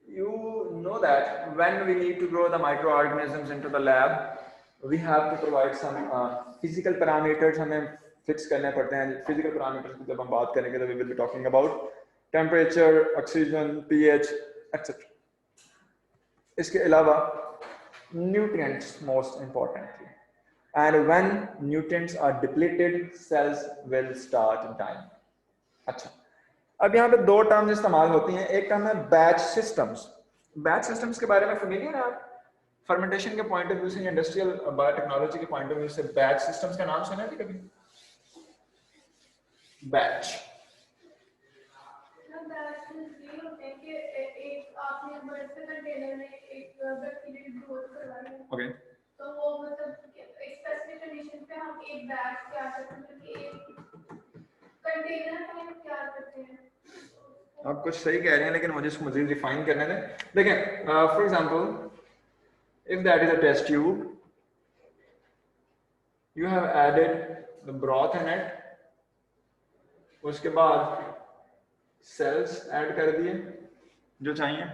You know that when we need to grow the microorganisms into the lab, we have to provide some physical parameters हमें fix करने पड़ते हैं। Physical parameters की जब हम बात करेंगे तो we will be talking about temperature, oxygen, pH, etc. इसके अलावा nutrients most importantly, and when nutrients are depleted, cells will start dying. अच्छा, अब यहाँ पे दो टर्म्स इस्तेमाल होती हैं। एक टर्म है बैच सिस्टम्स। बैच सिस्टम्स के बारे में फेमिलियर है आप? फर्मेंटेशन के पॉइंट ऑफ व्यू से, इंडस्ट्रियल बायोटेक्नोलॉजी के पॉइंट ऑफ व्यू से बैच सिस्टम्स का नाम सुना है कभी? बैच आपने बड़े से कंटेनर में एक बैक्टीरियल ग्रोथ करवाई है, ओके, तो वो मतलब एक स्पेसिफिक कंडीशन पे हम एक बैच तैयार करते हैं, कि एक कंटेनर में तैयार करते हैं। आप कुछ सही कह रहे हैं लेकिन मुझे इसको मजीद रिफाइन करने दें। देखें, for example if that is a test tube, you have added the broth in it, उसके बाद सेल्स ऐड कर दिए जो चाहिए,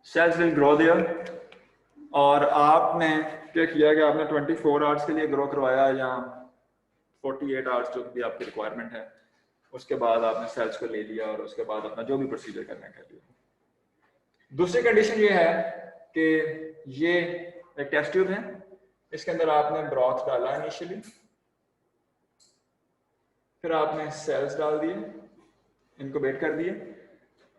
सेल्स विल ग्रो देयर, और आपने क्या किया कि आपने 24 आवर्स के लिए ग्रो करवाया या 48 आवर्स जो भी आपकी रिक्वायरमेंट है, उसके बाद आपने सेल्स को ले लिया और उसके बाद अपना जो भी प्रोसीजर करना है कर लिया। दूसरी कंडीशन ये है कि ये एक टेस्ट ट्यूब है, इसके अंदर आपने ब्रॉथ डाला इनिशियली, फिर आपने सेल्स डाल दिए, इनक्यूबेट कर दिए।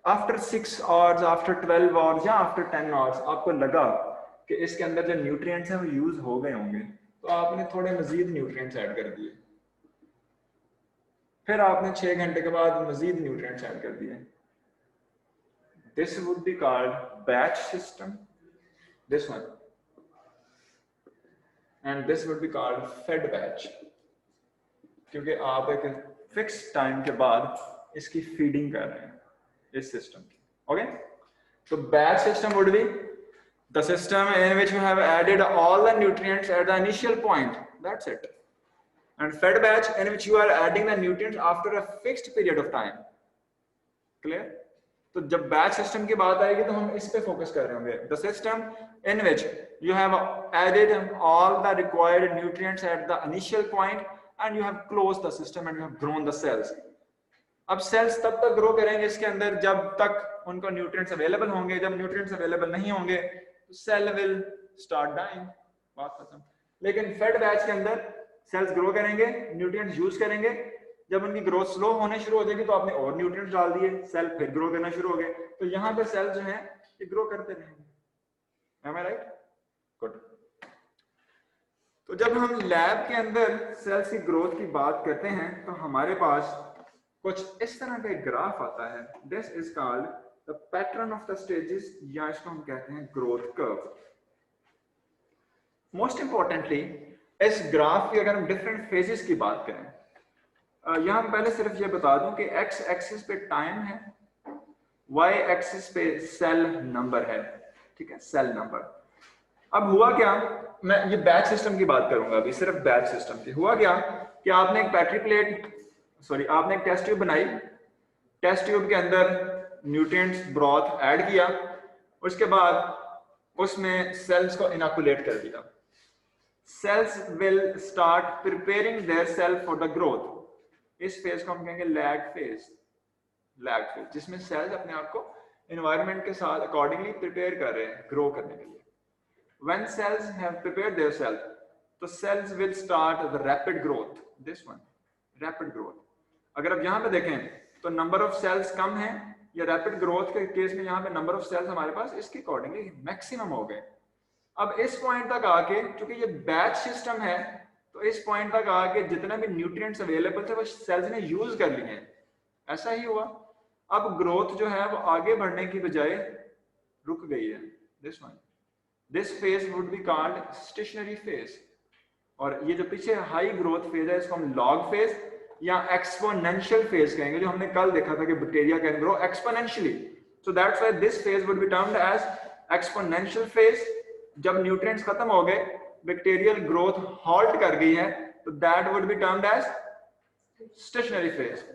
आफ्टर 6 आवर्स, आफ्टर 12 आवर्स या आफ्टर 10 आवर्स आपको लगा कि इसके अंदर जो न्यूट्रिएंट्स हैं वो यूज हो गए होंगे, तो आपने थोड़े मजीद न्यूट्रिएंट्स ऐड कर दिए, फिर आपने 6 घंटे के बाद मजीद न्यूट्रिएंट्स ऐड कर दिए। This would be called batch system, this one, and this would be called fed batch, क्योंकि आप एक फिक्स टाइम के बाद इसकी फीडिंग कर रहे हैं इस सिस्टम की। ओके, तो batch system would be the system in which you have added all the nutrients at the initial point, that's it, and fed batch in which you are adding the nutrients after a fixed period of time. Clear? तो जब batch system की बात आएगी तो हम इस पे focus कर रहे होंगे। the system in which you have added all the required nutrients at the initial point and you have closed the system and you have grown the cells. अब सेल्स तब तक ग्रो करेंगे इसके अंदर जब तक उनको न्यूट्रिएंट्स अवेलेबल होंगे, जब न्यूट्रिएंट्स अवेलेबल नहीं होंगे सेल विल स्टार्ट डाइंग, बात खत्म। लेकिन फेड बैच के अंदर सेल्स ग्रो करेंगे, न्यूट्रिएंट्स यूज करेंगे, जब उनकी ग्रोथ स्लो होने शुरू हो जाएगी तो आपने और न्यूट्रिएंट्स डाल दिए, सेल फिर ग्रो करना शुरू हो गए, तो यहाँ पे सेल्स जो हैं ये ग्रो करते रहेंगे। Am I right? Good. तो जब हम लैब के अंदर सेल्स की ग्रोथ की बात करते हैं तो हमारे पास कुछ इस तरह का एक ग्राफ आता है। This is called the pattern of the stages, या इसको हम कहते हैं ग्रोथ कर्व। मोस्ट इंपॉर्टेंटली इस ग्राफ की अगर हम डिफरेंट फेजेस की बात करें, यहां पहले सिर्फ ये बता दूं कि एक्स एक्सिस पे टाइम है, वाई एक्सिस पे सेल नंबर है, ठीक है, सेल नंबर। अब हुआ क्या, मैं ये बैच सिस्टम की बात करूंगा अभी, सिर्फ बैच सिस्टम की। हुआ क्या कि आपने एक बैटरी प्लेट, आपने एक टेस्ट ट्यूब बनाई, टेस्ट ट्यूब के अंदर न्यूट्रिएंट्स ब्रॉथ ऐड किया, उसके बाद उसमें सेल्स को इनोकुलेट कर दिया। Cells will start preparing their self for the growth. इस फेज को हम कहेंगे लैग फेज, लैग फेज, जिसमें सेल्स अपने आप को एनवायरनमेंट के साथ अकॉर्डिंगली प्रिपेयर कर रहे हैं ग्रो करने के लिए। When cells have prepared their self, तो cells will start the rapid growth. This one, rapid growth. अगर आप यहाँ पे देखें तो नंबर ऑफ सेल्स कम है, या रैपिड ग्रोथ के केस में यहाँ पे नंबर ऑफ सेल्स हमारे पास इसके अकॉर्डिंगली मैक्सिमम हो गए। अब इस पॉइंट तक आके, क्योंकि ये बैच सिस्टम है, तो इस पॉइंट तक आके जितने भी न्यूट्रिएंट्स अवेलेबल थे वो सेल्स ने यूज कर लिए हैं। ऐसा ही हुआ। अब ग्रोथ जो है वो आगे बढ़ने की बजाय रुक गई है। This one, this phase would be called stationery phase. और ये जो पीछे हाई ग्रोथ फेज है इसको हम लॉग फेज या एक्सपोनेंशियल फेज कहेंगे, जो हमने कल देखा था कि bacteria can grow exponentially. So that's why this phase would be termed as exponential phase. जब न्यूट्रिएंट्स खत्म हो गए, बैक्टीरियल ग्रोथ हॉल्ट कर गई है, तो that would be termed as stationary phase.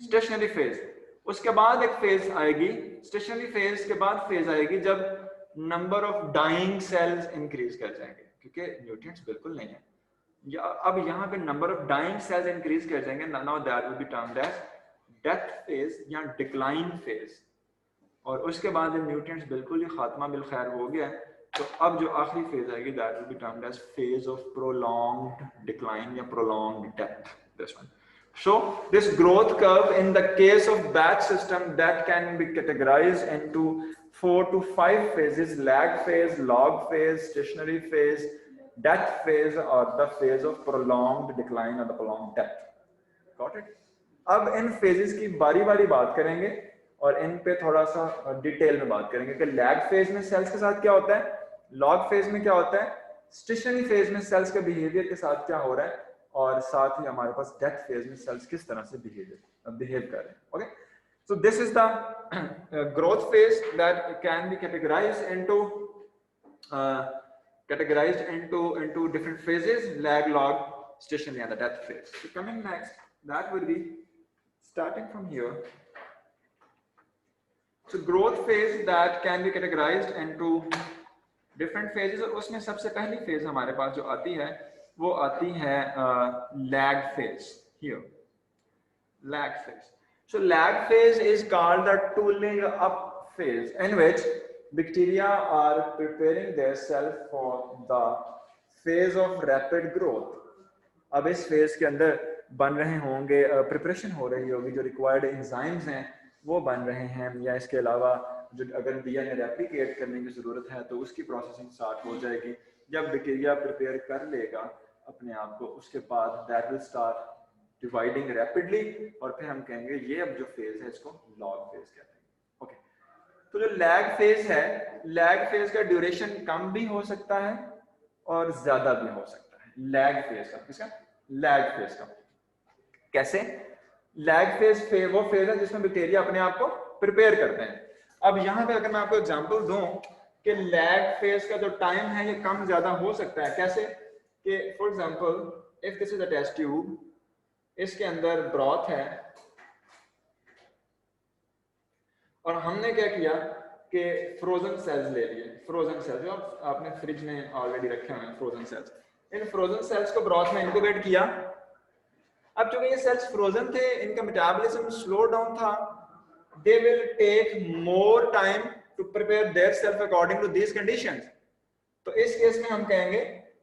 Stationary phase. उसके बाद एक फेज आएगी, स्टेशनरी फेज के बाद फेज आएगी जब number of dying cells increase कर जाएंगे, क्योंकि न्यूट्रिएंट्स बिल्कुल नहीं है। अब यहाँ पे number of dying cells increase कर जाएंगे, now that will be termed as death phase या डिक्लाइन फेज। और उसके बाद जब न्यूट्रिएंट्स बिल्कुल ही खात्मा बिल खैर हो गया है, तो अब जो आखिरी फेज आएगी that will be termed as phase of prolonged decline या prolonged death. This one. So this growth curve in the case of batch system that can be categorized into 4 to 5 phases: lag phase, log phase, stationary phase, death phase, or the phase of prolonged decline or the prolonged death. Got it? अब इन phases की बारी बारी बात करेंगे और इन पे थोड़ा सा डिटेल में बात करेंगे कि लैग फेज में सेल्स के साथ क्या होता है, लॉग फेज में क्या होता है, स्टेशनरी फेज में सेल्स के बिहेवियर के साथ क्या हो रहा है, और साथ ही हमारे पास डेथ फेज में सेल्स किस तरह से बिहेव कर रहे हैं। Okay, so this is the growth phase that can be categorized into different phases: lag, log, stationary and the death phase. So coming next, that will be starting from here. So growth phase that can be categorized into different phases, और उसमें सबसे पहली phase हमारे पास जो आती है वो आती है lag phase. Here lag phase. So lag phase is called the tooling up phase in which bacteria are preparing theirself for the phase of rapid growth. अब इस फेज के अंदर बन रहे होंगे, प्रिपरेशन हो रही होगी, जो रिक्वायर्ड एंजाइम्स हैं वो बन रहे हैं, या इसके अलावा जो अगर डीएनए रेप्लिकेट करने की जरूरत है तो उसकी प्रोसेसिंग स्टार्ट हो जाएगी। जब बैक्टीरिया प्रिपेयर कर लेगा अपने आप को, उसके बाद that will start dividing rapidly, और फिर हम कहेंगे ये अब जो फेज है इसको लॉग फेज कहते हैं। ओके, तो जो लैग फेज है, लैग फेज का ड्यूरेशन कम भी हो सकता है और ज्यादा भी हो सकता है। लैग फेज का, किसका? लैग फेज का। कैसे? लैग फेज वो फेज है जिसमें बैक्टीरिया अपने आप को प्रिपेयर करते हैं। अब यहाँ पे अगर मैं आपको एग्जांपल दूं कि लैग फेज का जो टाइम है ये कम ज्यादा हो सकता है। कैसे? कि for example if this is a test tube, इसके अंदर ब्रॉथ है और हमने क्या किया कि फ्रोजन सेल्स ले लिए। फ्रोजन सेल्स जो आपने फ्रिज में ऑलरेडी रखे हुए हैं, फ्रोजन सेल्स। इन फ्रोजन सेल्स को ब्रॉथ में इंक्यूबेट किया। अब चूंकि ये सेल्स फ्रोजन थे, इनका मेटाबॉलिज्म स्लो डाउन था, they will take more time to prepare their self according to these conditions। तो इस केस में हम कहेंगे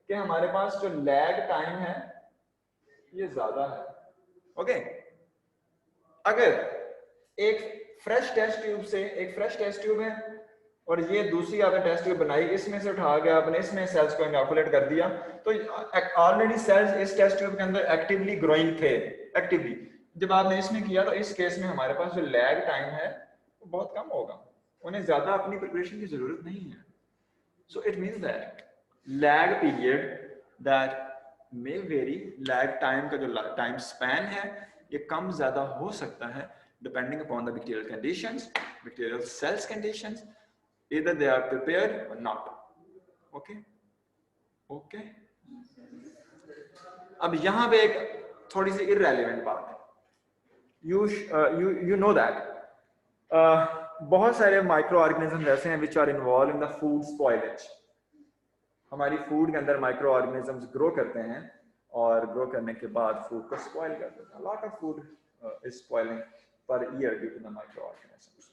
कि हमारे पास जो लैग टाइम है ये ज्यादा है। ओके, अगर एक फ्रेश टेस्ट ट्यूब से, एक फ्रेश टेस्ट ट्यूब है और ये दूसरी आपने टेस्ट ट्यूब बनाई, इसमें से उठा के आपने इसमें सेल्स को इनॉकुलेट कर दिया, तो ऑलरेडी सेल्स इस टेस्ट ट्यूब के अंदर एक्टिवली ग्रोइंग थे। एक्टिवली जब आपने इसमें किया तो इस केस में हमारे पास जो लैग टाइम है वो बहुत कम होगा, उन्हें ज्यादा अपनी प्रिपरेशन की जरूरत नहीं है। So it means that lag period that may very, lag time का जो टाइम स्पैन है ये कम ज्यादा हो सकता है depending upon the bacterial conditions, bacterial cells conditions, either they are prepared or not। Okay okay, अब यहां पे एक थोड़ी सी इररेलेवेंट बात है। you know that बहुत सारे माइक्रो ऑर्गेनिज्म ऐसे हैं which are involved in the food spoilage। हमारी फूड के अंदर माइक्रो ऑर्गेनिजम्स ग्रो करते हैं और ग्रो करने के बाद फूड को स्पॉइल कर देते हैं। Lot of food is spoiling per year due to the microorganisms.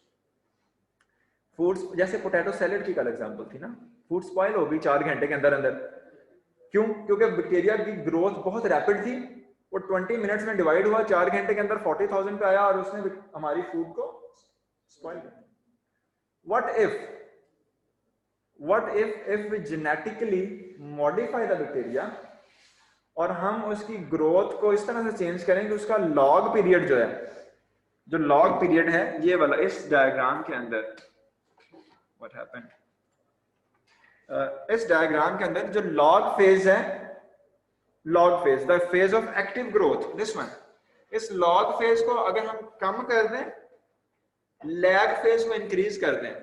Food जैसे पोटैटो सैलेड की कल एग्जांपल थी ना, फूड स्पॉइल हो गई 4 घंटे के अंदर अंदर। क्यों? क्योंकि बैक्टीरिया की ग्रोथ बहुत रैपिड थी, वो 20 मिनट्स में डिवाइड हुआ, 4 घंटे के अंदर 40,000 पे आया और उसने हमारी फूड को स्पॉइल कर दिया। What if we genetically modify the bacteria और हम उसकी ग्रोथ को इस तरह से चेंज करें कि उसका लॉग पीरियड जो है, जो लॉग पीरियड है ये वाला, इस डायग्राम के अंदर what happened, इस डायग्राम के अंदर जो लॉग फेज है, log phase, the phase of active growth, this one, इस लॉग फेज को अगर हम कम कर दें, लैग फेज को इंक्रीज कर दें,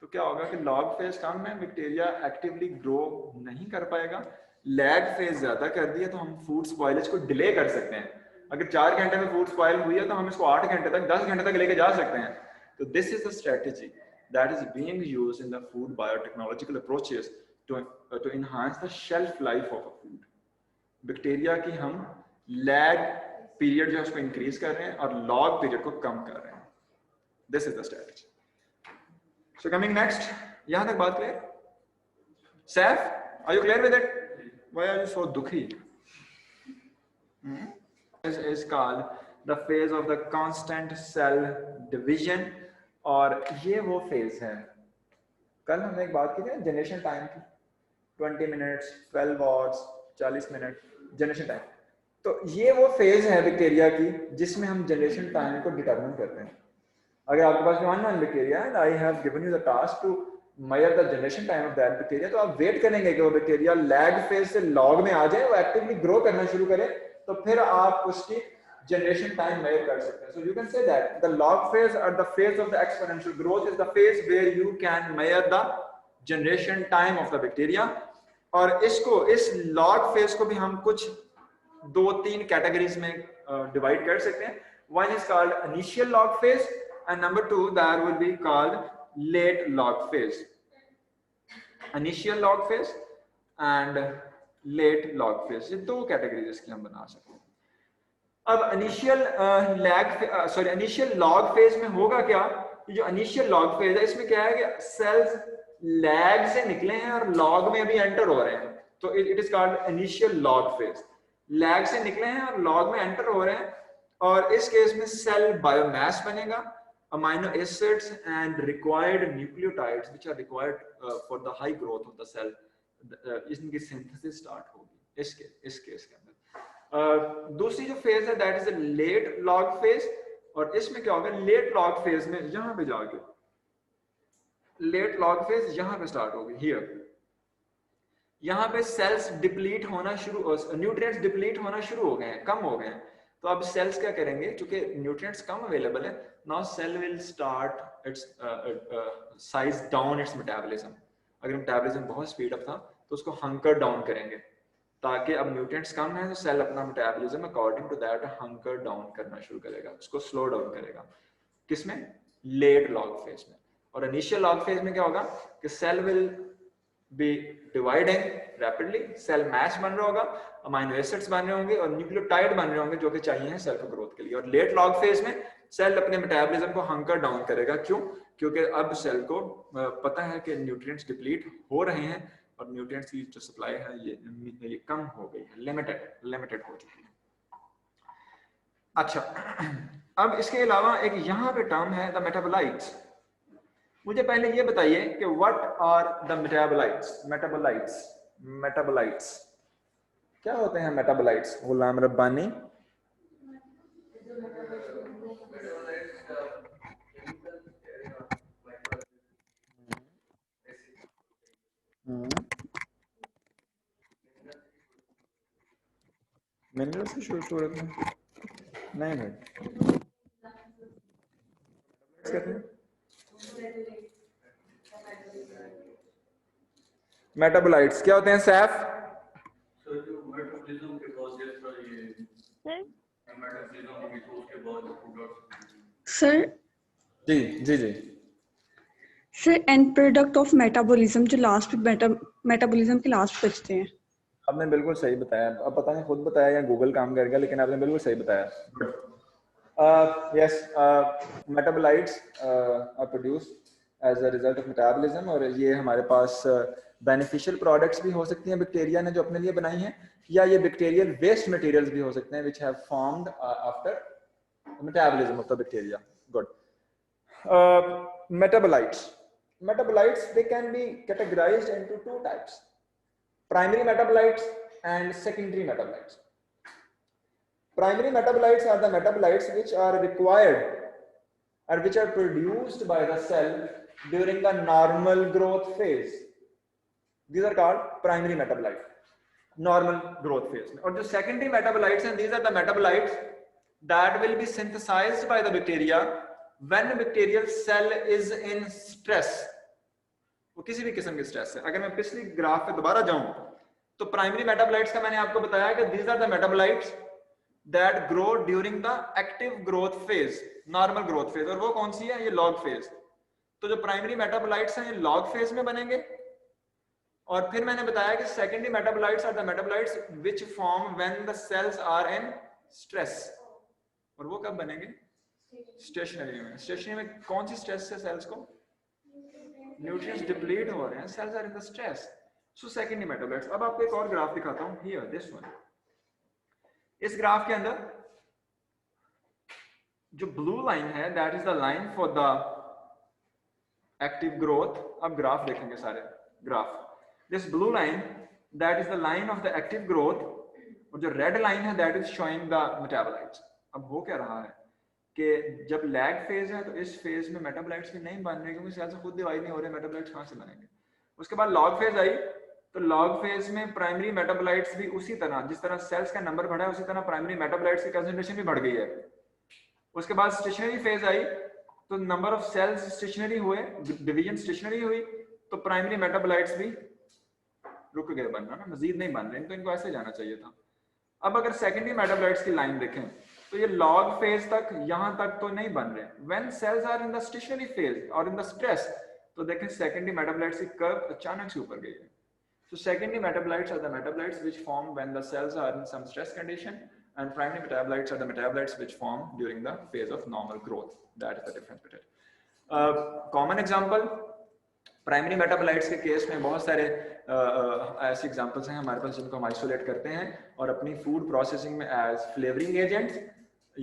तो क्या होगा कि लॉग फेज कम है, बैक्टीरिया एक्टिवली ग्रो नहीं कर पाएगा। लैग फेज ज्यादा कर दिया तो हम फूड स्पॉइलेज को डिले कर सकते हैं। अगर 4 घंटे में फूड स्पॉइल हुई है तो हम इसको 8 घंटे तक, 10 घंटे तक लेके जा सकते हैं। तो this is the strategy that is being used in the food biotechnological approaches to enhance the shelf life of a food. Bacteria की हम लैग पीरियड जो है उसको इंक्रीज कर रहे हैं और लॉग पीरियड को कम कर रहे हैं। This is the strategy. So coming next, यहां तक बात clear? Saif, are you clear with it? Why are you so दुखी? is called the phase of the constant cell division, और ये वो फेज है, कल हमने एक बात की थी जनरेशन टाइम की, 20 minutes, 12 hours, 40 minute generation time. तो ये वो फेज है बैक्टीरिया की जिसमें हम जनरेशन टाइम को डिटरमिन करते हैं। अगर आपके पास 1 bacteria and I have given you the task to measure the generation time of that bacteria, तो आप वेट करेंगे कि वो बैक्टीरिया लैग फेज से लॉग में आ जाए, वो एक्टिवली ग्रो करना शुरू करे, तो फिर आप उसकी generation time measure कर सकते हैं। So you can say that the log phase or the phase of the exponential growth is the phase where you can measure the generation time of the bacteria। और इसको, इस log phase को भी हम कुछ 2-3 categories में divide कर सकते हैं। One is called initial log phase and number 2 that will be called late log phase। Initial log phase and late log phase, ये 2 categories इसकी हम बना सकते हैं। अब इनिशियल इनिशियल लॉग फेज में होगा क्या? जो इनिशियल लॉग फेज है इसमें क्या है कि सेल्स लैग से निकले हैं और लॉग में अभी एंटर हो रहे हैं, तो it is called initial log phase. Lag से निकले हैं और लॉग में एंटर हो रहे हैं, और इस केस में सेल बायोमास बनेगा, amino acids and required nucleotides which are required for the high growth of the cell, इनकी सिंथेसिस स्टार्ट होगी इस केस के अंदर। दूसरी जो फेज है that is late log phase, और इसमें क्या होगा, लेट लॉग फेज में यहां पे जाके लेट लॉग फेज यहां पे स्टार्ट होगी, हियर। यहां पे सेल्स डिप्लीट होना शुरू, न्यूट्रिएंट्स डिप्लीट होना शुरू हो गए हैं, कम हो गए हैं। तो अब सेल्स क्या करेंगे, क्योंकि न्यूट्रिएंट्स कम अवेलेबल है, now cell will start its size down its metabolism. अगर मेटाबॉलिज्म बहुत स्पीड अप था तो उसको हंकर डाउन करेंगे, ताकि अब न्यूट्रिएंट्स कम है तो सेल अपना metabolism according to that hunker down करना शुरू करेगा, उसको स्लो डाउन करेगा। किसमें? लेट लॉग फेज में। और इनिशियल लॉग फेज में क्या होगा कि cell will be dividing rapidly, cell mass बन रहा होगा, अमाइनो एसिड्स बन रहे होंगे और न्यूक्लियोटाइड बन रहे होंगे जो कि चाहिए सेल को ग्रोथ के लिए। और लेट लॉग फेज में सेल अपने मेटाबॉलिज्म को हंकर डाउन करेगा। क्यों? क्योंकि अब सेल को पता है कि न्यूट्रिएंट्स डिप्लीट हो रहे हैं और न्यूट्रिएंट्स की जो सप्लाई है ये कम हो गई है, लिमिटेड हो चुकी है। अच्छा, अब इसके अलावा एक यहाँ पे टर्म है द मेटाबोलाइट्स। मुझे पहले ये बताइए कि व्हाट आर द मेटाबोलाइट्स क्या होते हैं मेटाबोलाइट्स? गुलाम रब्बानी। मिनरल्स की सूरत में नहीं भाई, कहते हैं मेटाबोलाइट्स क्या होते हैं Saif? Sir ji ji ji sir, end product of metabolism जो लास्ट मेटाबॉलिज्म के लास्ट बचते हैं। आपने बिल्कुल सही बताया, अब पता नहीं खुद बताया या गूगल काम कर गया, लेकिन आपने बिल्कुल सही बताया। Yes, metabolites are produced as a result of metabolism, और ये हमारे पास बेनिफिशियल प्रोडक्ट्स भी हो सकती हैं बैक्टीरिया ने जो अपने लिए बनाई हैं, या ये बैक्टीरियल वेस्ट मटेरियल्स भी हो सकते हैं which have formed after metabolism of the bacteria. Good. Metabolites they can be categorized into 2 types: primary metabolites and secondary metabolites. Primary metabolites are the metabolites which are required and which are produced by the cell during the normal growth phase. These are called primary metabolites, normal growth phase. और जो secondary metabolites हैं, these are the metabolites that will be synthesized by the bacteria when the bacterial cell is in stress. वो किसी भी किस्म के stress है. अगर मैं पिछली ग्राफ पे दोबारा जाऊं तो प्राइमरी मेटाबोलाइट्स का मैंने आपको बताया कि these are the metabolites that grow during the active growth phase, normal growth phase. और वो कौन सी है? ये log phase. तो जो प्राइमरी मेटाबोलाइट्स हैं ये log phase में बनेंगे. और फिर मैंने बताया कि secondary metabolites are the metabolites which form when the cells are in stress. और वो कब बनेंगे? स्टेशनरी में. स्टेशनरी में कौन सी स्ट्रेस है सेल्स को? न्यूट्रिएंट्स डिप्लीट हो रहे हैं, cells are in the stress. So secondary metabolites. अब आपको एक और ग्राफ दिखाता हूं. Here this one. इस ग्राफ के अंदर जो ब्लू लाइन है that is the line for the active growth. अब ग्राफ देखेंगे सारे graph. This blue line that is the line of the active growth और जो red line है that is showing the metabolites. अब हो क्या रहा है कि जब लैग फेज है तो इस फेज में मेटाबोलाइट्स भी नहीं बन रहे क्योंकि सेल से खुद डिवाइड नहीं हो रहे. मेटाबोलाइट्स कहाँ से बनेंगे? उसके बाद लॉग फेज आई तो लॉग फेज में प्राइमरी मेटाबोलाइट्स भी उसी तरह जिस तरह सेल्स का नंबर बढ़ा है उसी तरह प्राइमरी मेटाबोलाइट्स की कंसंट्रेशन भी बढ़ गई है. उसके बाद स्टेशनरी फेज आई तो नंबर ऑफ सेल्स स्टेशनरी हुए, डिवीजन स्टेशनरी हुई तो प्राइमरी मेटाबोलाइट्स भी रुक गए बनना ना, मजीद नहीं बन रहे. तो इनको ऐसे जाना चाहिए था. अब अगर सेकेंडरी मेटाबोलाइट्स की लाइन देखें तो ये लॉग फेज तक यहां तक तो नहीं बन रहे. When cells are in the stationary phase और इन द स्ट्रेस तो देखें सेकेंडरी मेटाबोलाइट्स की कर्व अचानक से ऊपर गई है. So secondary metabolites are the metabolites which form when the cells are in some stress condition, and primary metabolites are the metabolites which form during the phase of normal growth. That is the difference between. Common example, primary metabolites के case में बहुत सारे ऐसे examples हैं हमारे पास जिनको हम isolate करते हैं और अपनी फूड प्रोसेसिंग में एज फ्लेवरिंग एजेंट्स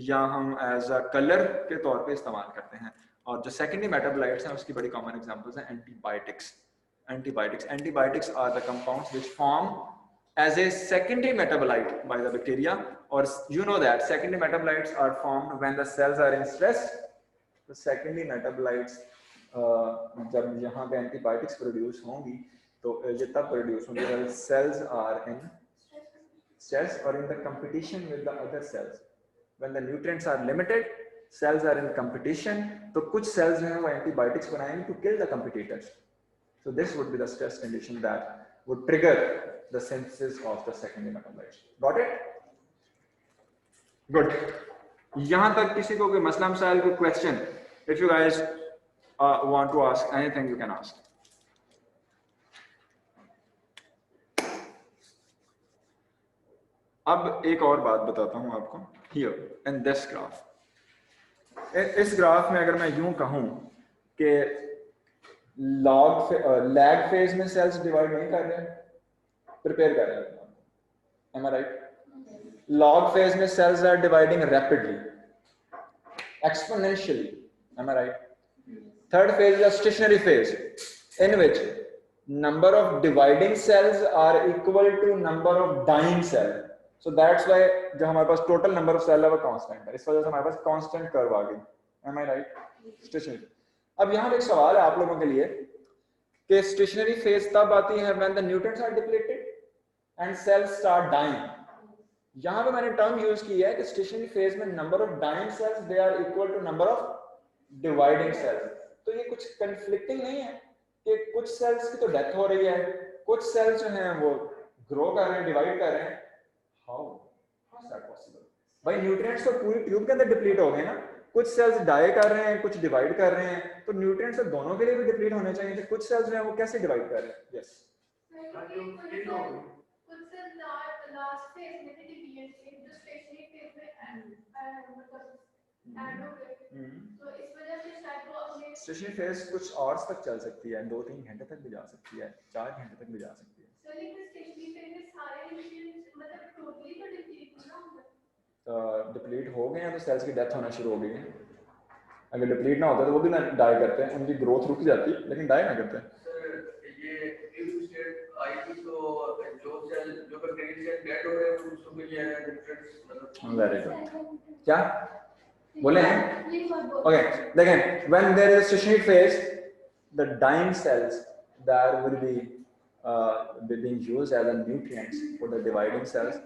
या हम एज अ कलर के तौर पे इस्तेमाल करते हैं. और जो सेकेंडरी मेटाबोलाइट्स हैं उसकी बड़ी कॉमन एग्जांपल्स हैं antibiotics. Antibiotics are the compounds which form as a secondary metabolite by the bacteria, or you know that secondary metabolites are formed when the cells are in stress. The secondary metabolites जब यहाँ पे antibiotics produce होंगी तो ये तब produce होंगी when cells are in stress or in the competition with the other cells. When the nutrients are limited, cells are in competition, तो कुछ cells जो हैं वो antibiotics बनाएंगे to kill the competitors. So this would be the stress condition that would trigger the synthesis of the secondary metabolites. Got it? Good. यहाँ तक किसी को कोई मसला मसाइल कोई question? If you guys want to ask anything, you can ask. अब एक और बात बताता हूँ आपको. Here in this graph. इस ग्राफ में अगर मैं यूं कहूँ कि लैग फेज में सेल्स डिवाइड नहीं कर रहे, प्रिपेयर कर रहे हैं. Am I right? Log phase में cells are dividing rapidly, exponentially. Am I right? Third phase is a stationary phase in which number of dividing cells are equal to number of dying cells. So that's why जो हमारे पास total number of cell है वो constant है. इस वजह से हमारे पास constant curve आ गई. Am I right? Stationary. अब यहाँ पे एक सवाल है आप लोगों के लिए कि स्टेशनरी फेज तब आती है when the nutrients are depleted and cells start dying. यहाँ पे मैंने टर्म यूज की है कि स्टेशनरी फेज में number of dying cells they are equal to number of dividing cells. तो ये कुछ कंफ्लिक्टिंग नहीं है कि कुछ सेल्स की तो डेथ हो रही है, कुछ सेल्स जो हैं वो ग्रो कर रहे हैं, डिवाइड कर रहे हैं. How is that possible? भाई न्यूट्रिएंट्स तो पूरी ट्यूब के अंदर डिप्लीट हो गए ना. कुछ सेल्स डाई कर रहे हैं, कुछ डिवाइड कर रहे हैं, तो न्यूट्रिएंट्स तो दोनों के लिए भी डिप्लीट होने चाहिए. तो कुछ सेल्स जो हैं वो कैसे डिवाइड कर रहे हैं? यस कुछ सेल लास्ट फेज में डिवीएट से जो स्टेशनरी फेज में मतलब ऐड हो गए, तो इस वजह से शायद वो अपने स्टेशनरी फेज कुछ आवर्स तक चल सकती है, 2-3 घंटे तक भी जा सकती है, 4 घंटे तक भी जा सकती है. सो लेकिन स्टेशनरी फेज में सारे न्यूट्रिएंट्स मतलब टोटली तो डिप्लीट ना होगा. डिप्लीट हो गए हैं तो सेल्स की डेथ होना शुरू हो गई है. अगर डिप्लीट ना होता तो वो भी ना डाई करते हैं, उनकी ग्रोथ रुक जाती लेकिन डाई ना करते. ये ड्यू स्टेट आई तो जो सेल जो बैक्टीरिया से डेड हो रहे हैं उसको भी ये न्यूट्रिएंट्स मतलब वेरी गुड. क्या बोले हैं? ये बात बोल Okay, again, when there is a stationary phase, the dying cells that will be being used as a nutrients for the dividing cells.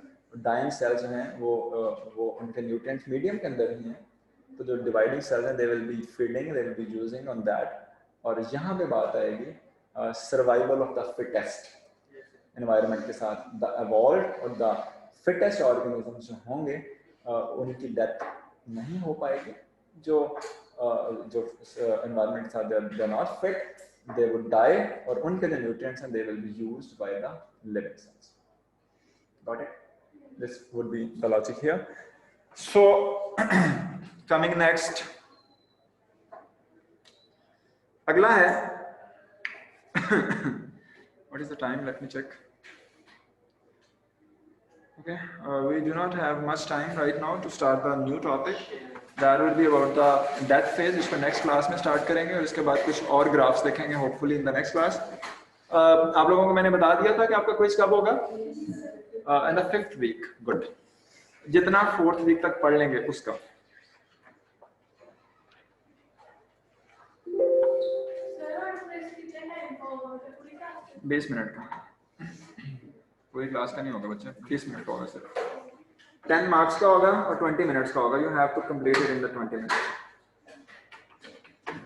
Dying cells हैं वो उनके nutrients medium के अंदर ही हैं, तो जो dividing cells हैं they will be feeding, they will be using on that. और यहाँ पे बात आएगी survival of the fittest environment के साथ, the evolved और the fittest organisms जो होंगे उनकी death नहीं हो पाएगी, जो environment के साथ they are not fit, they would die, और उनके जो nutrients हैं they will be used by the living cells. Got it? This would be the logic here. So coming next, अगला है what is the time? Let me check. Okay, we do not have much time right now to start the new topic. That will be about the death phase, इसको next class में start करेंगे, और इसके बाद कुछ और graphs देखेंगे hopefully in the next class. आप लोगों को मैंने बता दिया था कि आपका quiz कब होगा? In the 5th week. Good. जितना 4th week तक पढ़ लेंगे उसका. सर और इसमें कितना टाइम होगा पूरी क्लास 20 मिनट का. पूरी क्लास का नहीं होगा बच्चे, 20 मिनट का होगा सिर्फ. 10 मार्क्स का होगा और 20 मिनट्स का होगा. You have to complete it in the 20 minutes.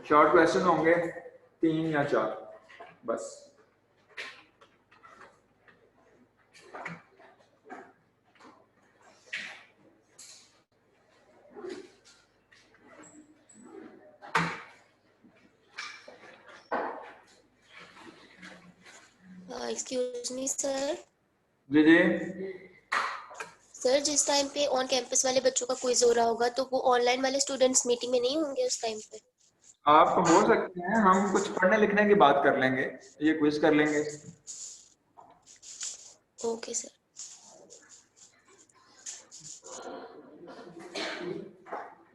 Short question होंगे 3 या 4 बस. Excuse me sir. जी जी. सर जिस टाइम पे ऑन कैंपस वाले बच्चों का क्विज हो रहा होगा तो वो ऑनलाइन वाले स्टूडेंट्स मीटिंग में नहीं होंगे उस टाइम पे? आप हो सकते हैं, हम कुछ पढ़ने लिखने की बात कर लेंगे, ये क्विज कर लेंगे. Okay sir.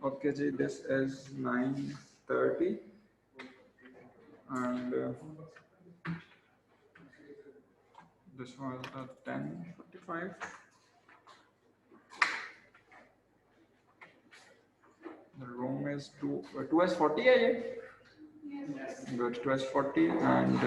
Okay ji. This is 9:30 and this was at 10:45. The room is 2S40 है ये. Good. 2S40 and